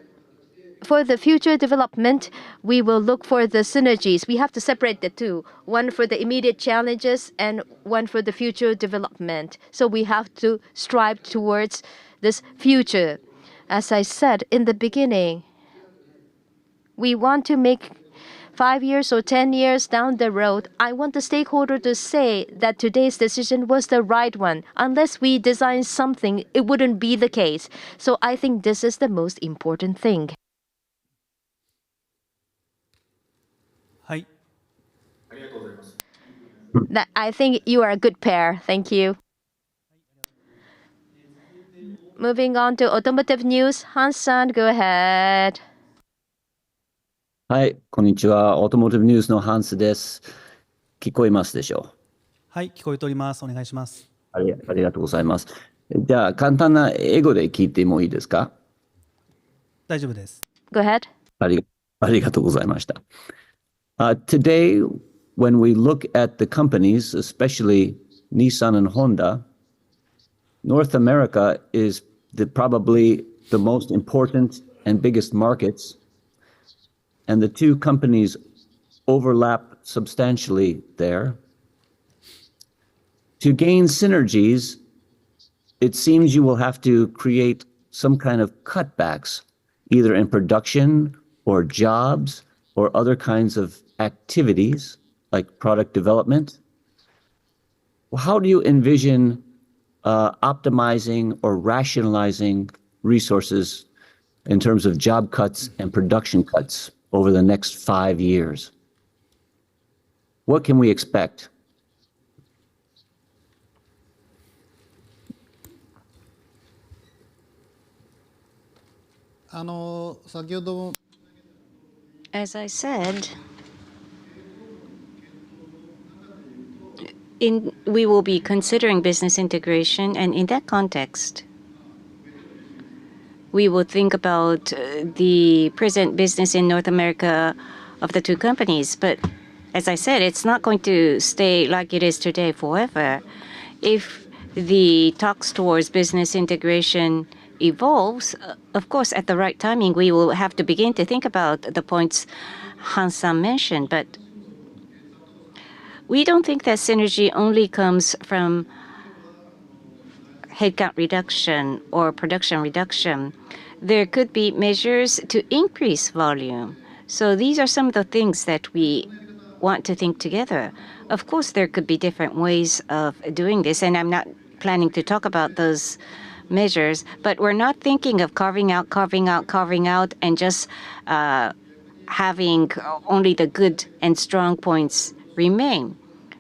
[SPEAKER 2] for the future development, we will look for the synergies. We have to separate the two, one for the immediate challenges and one for the future development. So we have to strive towards this future. As I said in the beginning, we want to make 5 years or 10 years down the road, I want the stakeholder to say that today's decision was the right one. Unless we design something, it wouldn't be the case. So I think this is the most important thing. I think you are a good pair. Thank you. Moving on to automotive news. Hans-san, go ahead.
[SPEAKER 5] はい、こんにちは。オートモーティブニュースのハンスです。聞こえますでしょう。
[SPEAKER 6] はい、聞こえております。お願いします。
[SPEAKER 5] ありがとうございます。じゃあ、簡単な英語で聞いてもいいですか？
[SPEAKER 6] 大丈夫です。
[SPEAKER 2] Go ahead.
[SPEAKER 5] ありがとうございました。Today, when we look at the companies, especially Nissan and Honda, North America is probably the most important and biggest markets, and the two companies overlap substantially there. To gain synergies, it seems you will have to create some kind of cutbacks, either in production or jobs or other kinds of activities like product development. How do you envision optimizing or rationalizing resources in terms of job cuts and production cuts over the next 5 years? What can we expect?
[SPEAKER 1] As I said, we will be considering business integration, and in that context, we will think about the present business in North America of the two companies. But as I said, it's not going to stay like it is today forever. If the talks towards business integration evolves, of course, at the right timing, we will have to begin to think about the points Hans-san mentioned. But we don't think that synergy only comes from headcount reduction or production reduction. There could be measures to increase volume. So these are some of the things that we want to think together. Of course, there could be different ways of doing this, and I'm not planning to talk about those measures, but we're not thinking of carving out, and just having only the good and strong points remain.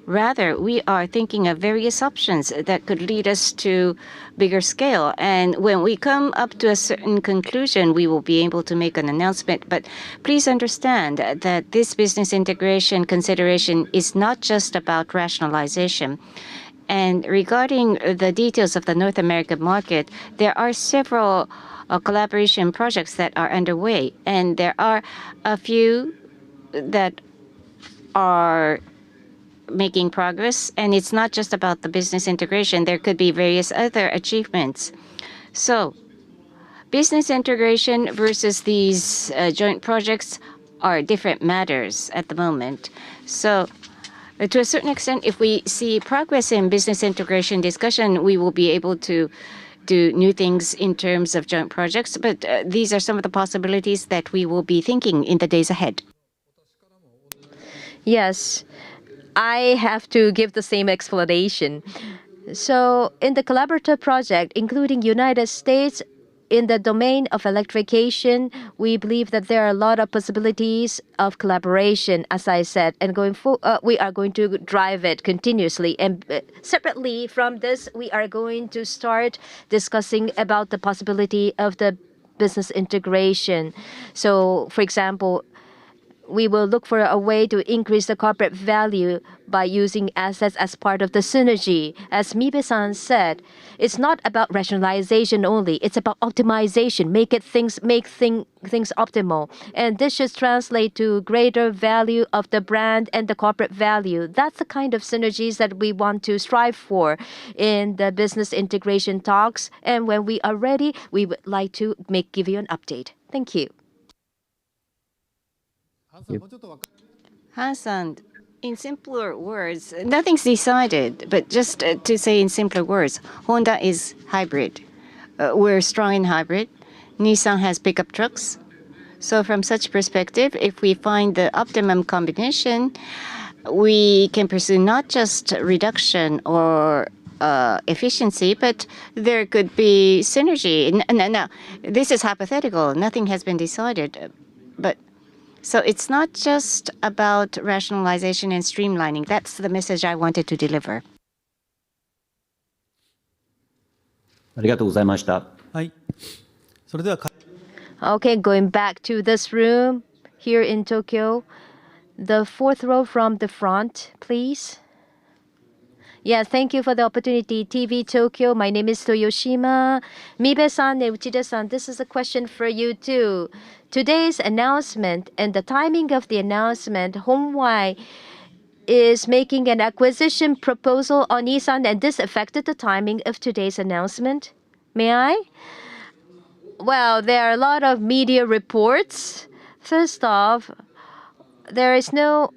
[SPEAKER 1] Rather, we are thinking of various options that could lead us to bigger scale. And when we come up to a certain conclusion, we will be able to make an announcement. But please understand that this business integration consideration is not just about rationalization. And regarding the details of the North American market, there are several collaboration projects that are underway. And there are a few that are making progress, and it's not just about the business integration. There could be various other achievements. So business integration versus these joint projects are different matters at the moment. So to a certain extent, if we see progress in business integration discussion, we will be able to do new things in terms of joint projects. But these are some of the possibilities that we will be thinking in the days ahead.
[SPEAKER 2] Yes, I have to give the same explanation. So in the collaborative project, including United States, in the domain of electrification, we believe that there are a lot of possibilities of collaboration, as I said, and going forward, we are going to drive it continuously. And separately from this, we are going to start discussing about the possibility of the business integration. So, for example, we will look for a way to increase the corporate value by using assets as part of the synergy. As Mibe-san said, it's not about rationalization only. It's about optimization, make things optimal. And this should translate to greater value of the brand and the corporate value. That's the kind of synergies that we want to strive for in the business integration talks. And when we are ready, we would like to give you an update. Thank you.
[SPEAKER 1] Hans-san, in simpler words, nothing's decided, but just to say in simpler words, Honda is hybrid. We're strong in hybrid. Nissan has pickup trucks. So from such perspective, if we find the optimum combination, we can pursue not just reduction or efficiency, but there could be synergy. Now, this is hypothetical. Nothing has been decided. But so it's not just about rationalization and streamlining. That's the message I wanted to deliver.
[SPEAKER 5] ありがとうございました。
[SPEAKER 6] はい。それでは
[SPEAKER 2] Okay, going back to this room here in Tokyo. The fourth row from the front, please. Yeah, thank you for the opportunity. TV Tokyo, my name is Toyoshima. Mibe-san and Uchida-san, this is a question for you too. Today's announcement and the timing of the announcement, Honwai is making an acquisition proposal on Nissan, and this affected the timing of today's announcement. May I? Well, there are a lot of media reports. First off, there is no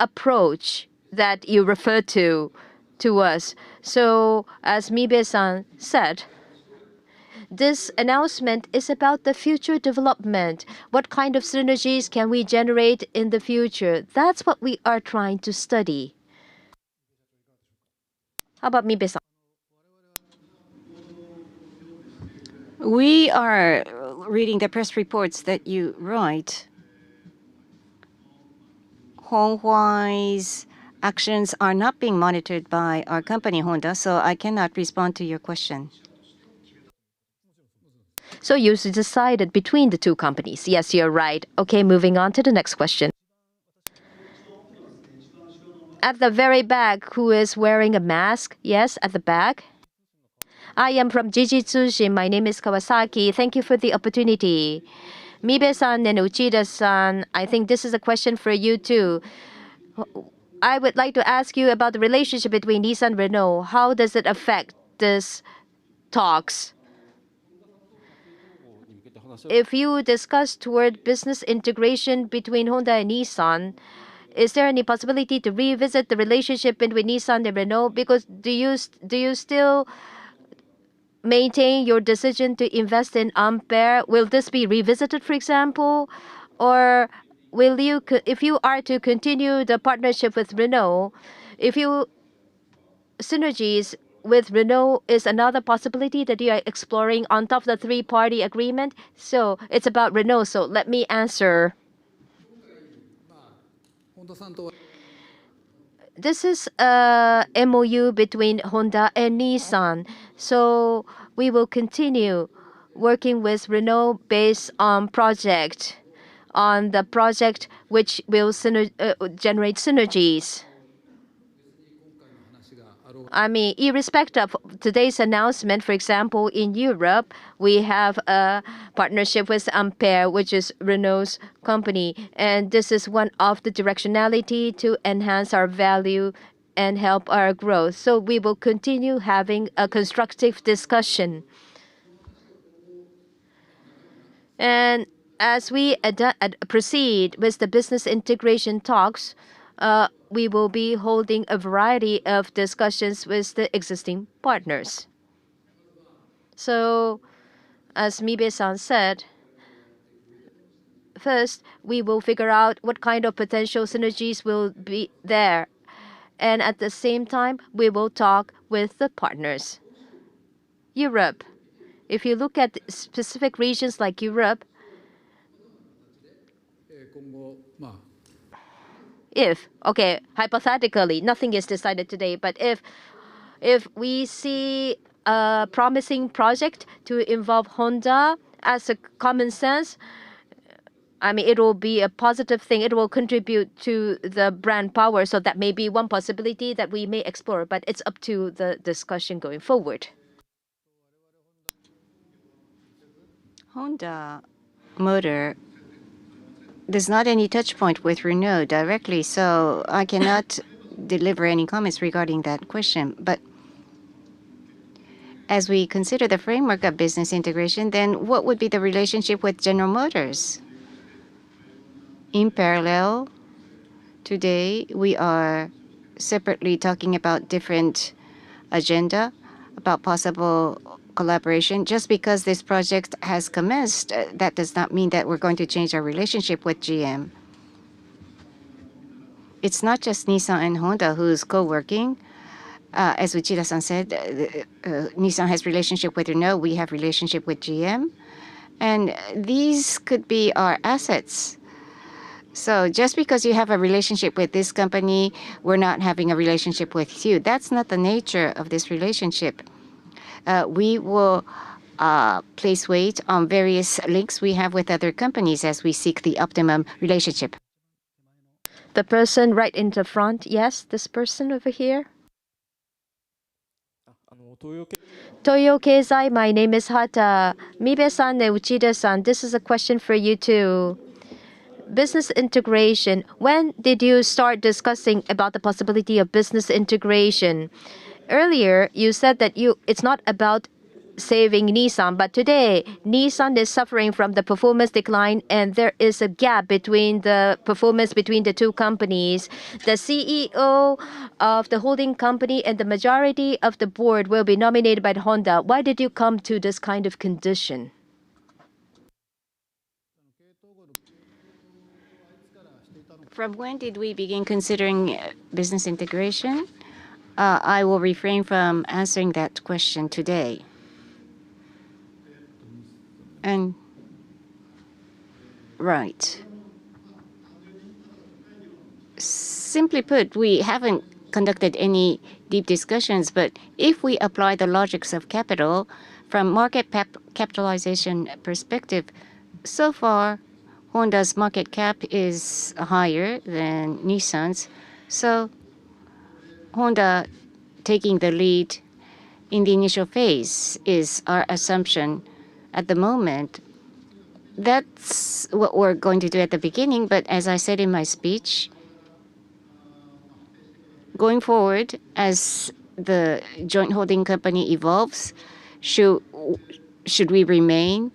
[SPEAKER 2] approach that you refer to us. So, as Mibe-san said, this announcement is about the future development. What kind of synergies can we generate in the future? That's what we are trying to study. How about Mibe-san?
[SPEAKER 1] We are reading the press reports that you write. Honwai's actions are not being monitored by our company, Honda, so I cannot respond to your question.
[SPEAKER 2] So you decided between the two companies. Yes, you're right. Okay, moving on to the next question. At the very back, who is wearing a mask? Yes, at the back. I am from Jijitsushin. My name is Kawasaki. Thank you for the opportunity. Mibe-san and Uchida-san, I think this is a question for you too. I would like to ask you about the relationship between Nissan and Renault. How does it affect this talks? If you discuss toward business integration between Honda and Nissan, is there any possibility to revisit the relationship between Nissan and Renault? Because do you still maintain your decision to invest in Ampere? Will this be revisited, for example? Or will you, if you are to continue the partnership with Renault, if you synergies with Renault is another possibility that you are exploring on top of the three-party agreement? So it's about Renault. So let me answer. This is a MOU between Honda and Nissan. So we will continue working with Renault based on the project which will generate synergies. I mean, irrespective of today's announcement, for example, in Europe, we have a partnership with Ampere, which is Renault's company. And this is one of the directionality to enhance our value and help our growth. So we will continue having a constructive discussion. And as we proceed with the business integration talks, we will be holding a variety of discussions with the existing partners. So, as Mibe-san said, first, we will figure out what kind of potential synergies will be there. And at the same time, we will talk with the partners. Europe. If you look at specific regions like Europe, hypothetically, nothing is decided today, but if we see a promising project to involve Honda as a common sense, I mean, it will be a positive thing. It will contribute to the brand power. So that may be one possibility that we may explore, but it's up to the discussion going forward.
[SPEAKER 1] Honda Motor there's not any touch point with Renault directly, so I cannot deliver any comments regarding that question. But as we consider the framework of business integration, then what would be the relationship with General Motors? In parallel, today we are separately talking about different agenda, about possible collaboration. Just because this project has commenced, that does not mean that we're going to change our relationship with GM. It's not just Nissan and Honda who's co-working. As Uchida-san said, Nissan has relationship with Renault, we have relationship with GM. And these could be our assets. So just because you have a relationship with this company, we're not having a relationship with you. That's not the nature of this relationship. We will place weight on various links we have with other companies as we seek the optimum relationship.
[SPEAKER 2] The person right in the front, yes, this person over here. Toyo Keizai, my name is Hata. Mibe-san and Uchida-san, this is a question for you too. Business integration. When did you start discussing about the possibility of business integration? Earlier, you said that it's not about saving Nissan, but today, Nissan is suffering from the performance decline, and there is a gap between the performance between the two companies. The CEO of the holding company and the majority of the board will be nominated by Honda. Why did you come to this kind of condition?
[SPEAKER 1] From when did we begin considering business integration? I will refrain from answering that question today. And right. Simply put, we haven't conducted any deep discussions, but if we apply the logics of capital from market capitalization perspective, so far Honda's market cap is higher than Nissan's. So Honda taking the lead in the initial phase is our assumption at the moment. That's what we're going to do at the beginning, but as I said in my speech, going forward, as the joint holding company evolves, should we remain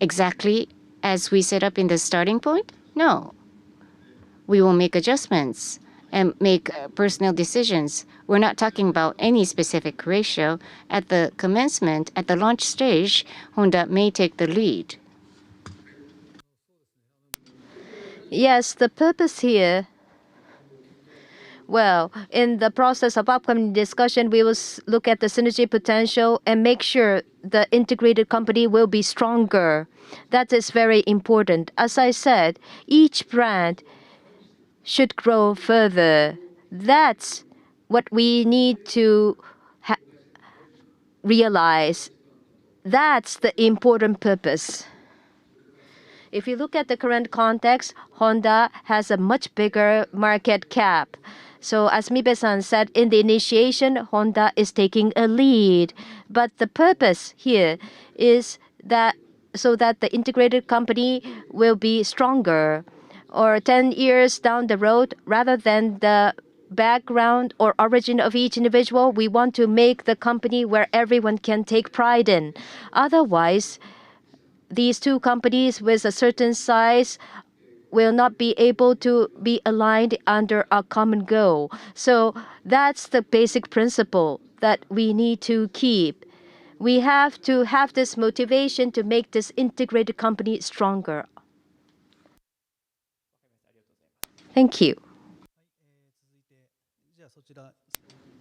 [SPEAKER 1] exactly as we set up in the starting point? No. We will make adjustments and make personnel decisions. We're not talking about any specific ratio. At the commencement, at the launch stage, Honda may take the lead.
[SPEAKER 2] Yes, the purpose here. Well, in the process of upcoming discussion, we will look at the synergy potential and make sure the integrated company will be stronger. That is very important. As I said, each brand should grow further. That's what we need to realize. That's the important purpose. If you look at the current context, Honda has a much bigger market cap. So as Mibe-san said, in the initiation, Honda is taking a lead. But the purpose here is that so that the integrated company will be stronger. Or 10 years down the road, rather than the background or origin of each individual, we want to make the company where everyone can take pride in. Otherwise, these two companies with a certain size will not be able to be aligned under a common goal. So that's the basic principle that we need to keep. We have to have this motivation to make this integrated company stronger. Thank you.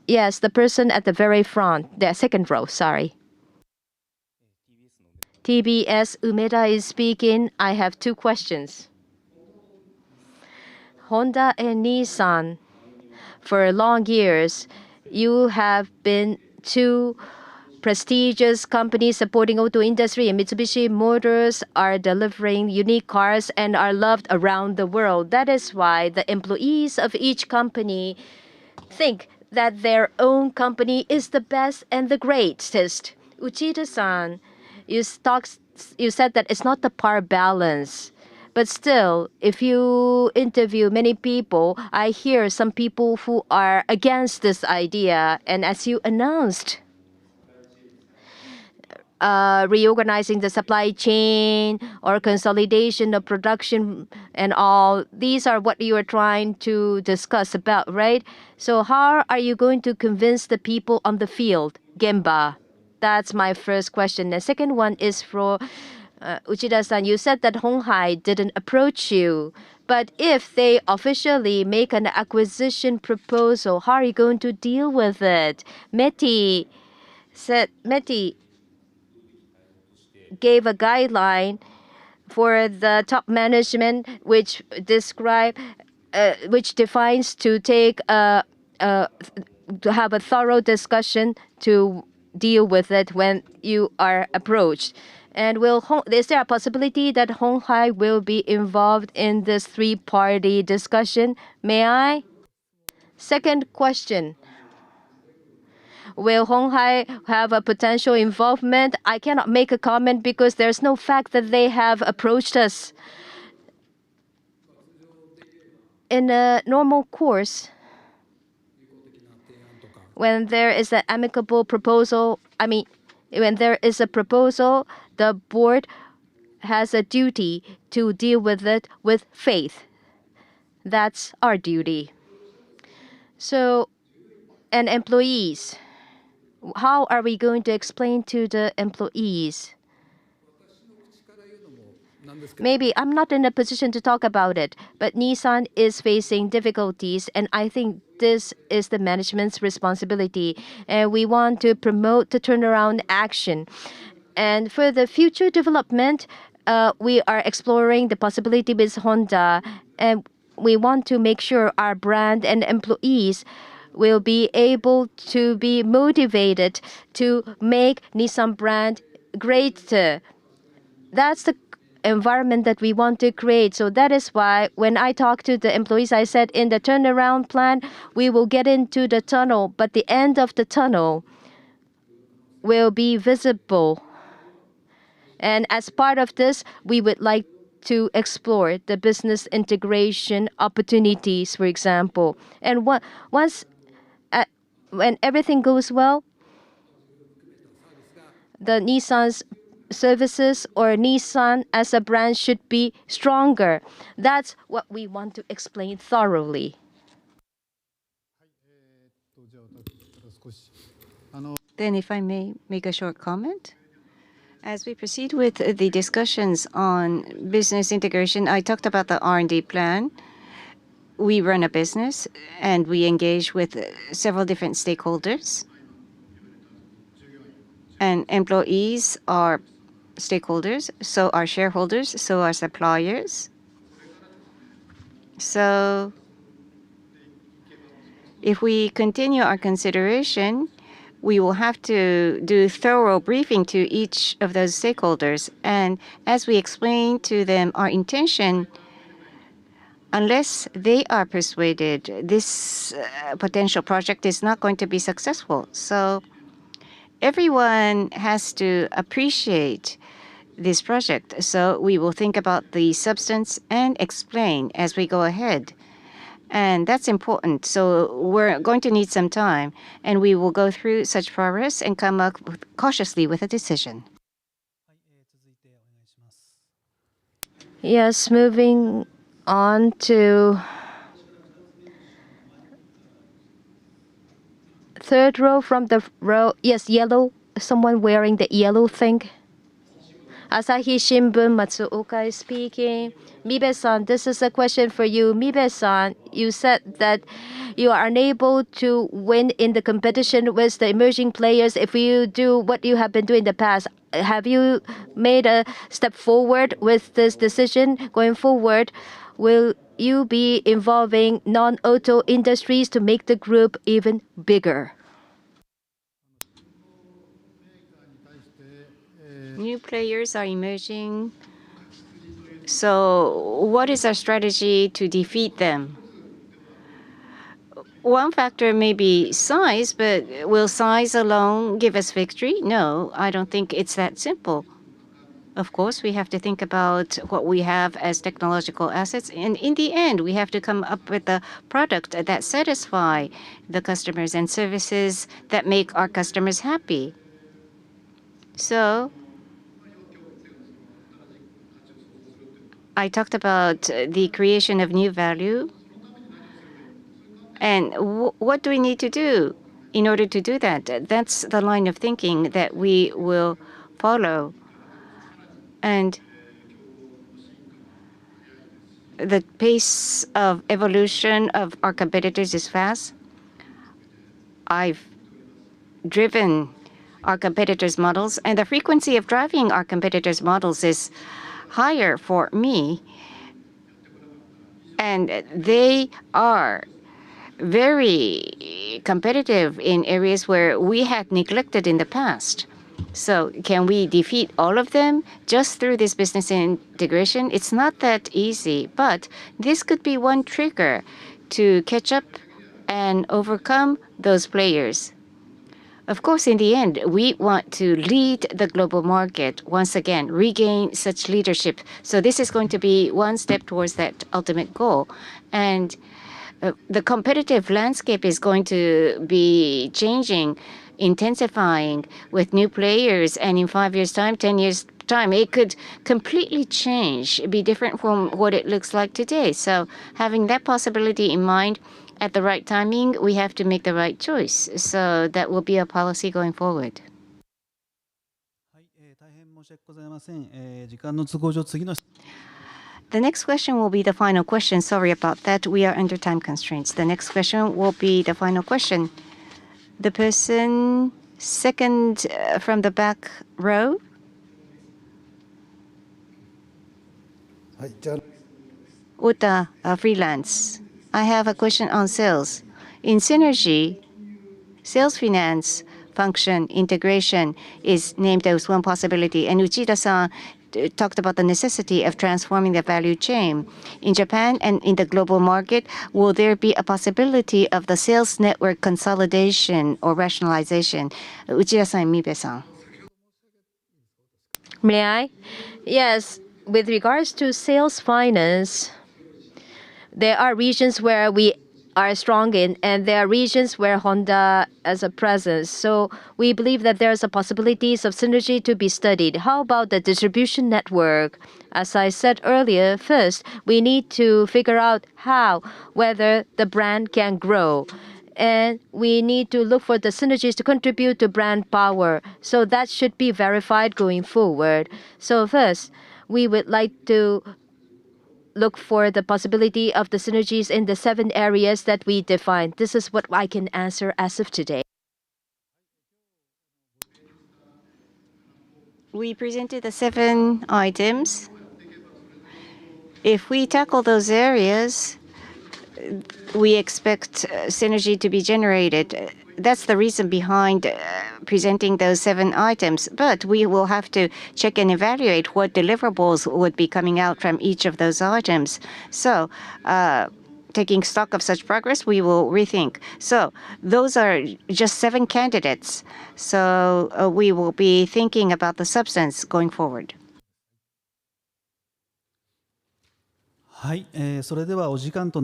[SPEAKER 2] Yes, the person at the very front, the second row, sorry. TBS Umeda is speaking. I have two questions. Honda and Nissan, for long years, you have been two prestigious companies supporting auto industry, and Mitsubishi Motors are delivering unique cars and are loved around the world. That is why the employees of each company think that their own company is the best and the greatest. Uchida-san, you said that it's not the power balance. But still, if you interview many people, I hear some people who are against this idea. And as you announced, reorganizing the supply chain or consolidation of production and all, these are what you are trying to discuss about, right? So how are you going to convince the people on the field, Gemba? That's my first question. The second one is for Uchida-san. You said that Honghai didn't approach you. But if they officially make an acquisition proposal, how are you going to deal with it? Meti gave a guideline for the top management, which defines to take to have a thorough discussion to deal with it when you are approached. And is there a possibility that Honghai will be involved in this three-party discussion? May I? Second question. Will Honghai have a potential involvement? I cannot make a comment because there's no fact that they have approached us. In a normal course, when there is an amicable proposal, when there is a proposal, the board has a duty to deal with it with faith. That's our duty. So, and employees, how are we going to explain to the employees? Maybe I'm not in a position to talk about it, but Nissan is facing difficulties, and I think this is the management's responsibility. And we want to promote the turnaround action. And for the future development, we are exploring the possibility with Honda, and we want to make sure our brand and employees will be able to be motivated to make Nissan brand greater. That's the environment that we want to create. So that is why when I talked to the employees, I said in the turnaround plan, we will get into the tunnel, but the end of the tunnel will be visible. And as part of this, we would like to explore the business integration opportunities, for example. And when everything goes well, the Nissan's services or Nissan as a brand should be stronger. That's what we want to explain thoroughly.
[SPEAKER 1] Then if I may make a short comment. As we proceed with the discussions on business integration, I talked about the R&D plan. We run a business and we engage with several different stakeholders. And employees are stakeholders, so are shareholders, so are suppliers. So if we continue our consideration, we will have to do thorough briefing to each of those stakeholders. And as we explain to them our intention, unless they are persuaded, this potential project is not going to be successful. So everyone has to appreciate this project. So we will think about the substance and explain as we go ahead. And that's important. So we're going to need some time, and we will go through such progress and come up cautiously with a decision.
[SPEAKER 2] Yes, moving on to third row from the row. Yes, yellow. Someone wearing the yellow thing. Asahi Shimbun, Matsuoka is speaking. Mibe-san, this is a question for you. Mibe-san, you said that you are unable to win in the competition with the emerging players if you do what you have been doing in the past. Have you made a step forward with this decision going forward? Will you be involving non-auto industries to make the group even bigger?
[SPEAKER 1] New players are emerging. So what is our strategy to defeat them? One factor may be size, but will size alone give us victory? No, I don't think it's that simple. Of course, we have to think about what we have as technological assets. And in the end, we have to come up with a product that satisfies the customers and services that make our customers happy. So I talked about the creation of new value. And what do we need to do in order to do that? That's the line of thinking that we will follow. And the pace of evolution of our competitors is fast. I've driven our competitors' models, and the frequency of driving our competitors' models is higher for me. And they are very competitive in areas where we had neglected in the past. So can we defeat all of them just through this business integration? It's not that easy, but this could be one trigger to catch up and overcome those players. Of course, in the end, we want to lead the global market once again, regain such leadership. So this is going to be one step towards that ultimate goal. And the competitive landscape is going to be changing, intensifying with new players. And in 5 years' time, 10 years' time, it could completely change, be different from what it looks like today. So having that possibility in mind, at the right timing, we have to make the right choice. So that will be a policy going forward. The next question will be the final question. Sorry about that. We are under time constraints. The next question will be the final question. The person second from the back row. Uta, freelance. I have a question on sales. In synergy, sales finance function integration is named as one possibility. And Uchida-san talked about the necessity of transforming the value chain. In Japan and in the global market, will there be a possibility of the sales network consolidation or rationalization? Uchida-san, Mibe-san.
[SPEAKER 2] May I? Yes. With regards to sales finance, there are regions where we are strong in, and there are regions where Honda has a presence. So we believe that there's a possibilities of synergy to be studied. How about the distribution network? As I said earlier, first, we need to figure out whether the brand can grow. And we need to look for the synergies to contribute to brand power. So that should be verified going forward. So first, we would like to look for the possibility of the synergies in the 7 areas that we defined. This is what I can answer as of today.
[SPEAKER 1] We presented the 7 items. If we tackle those areas, we expect synergy to be generated. That's the reason behind presenting those 7 items. But we will have to check and evaluate what deliverables would be coming out from each of those items. So taking stock of such progress, we will rethink. So those are just 7 candidates. So we will be thinking about the substance going forward.
[SPEAKER 6] はい、それではお時間と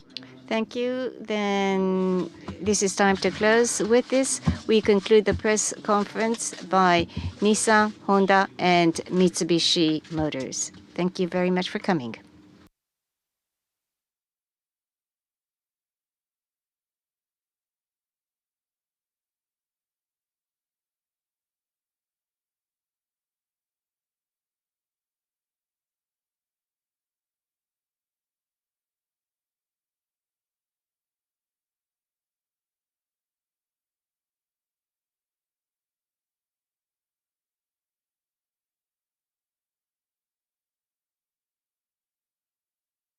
[SPEAKER 1] Thank you. Then this is time to close. With this, we conclude the press conference by Nissan, Honda, and Mitsubishi Motors. Thank you very much for coming.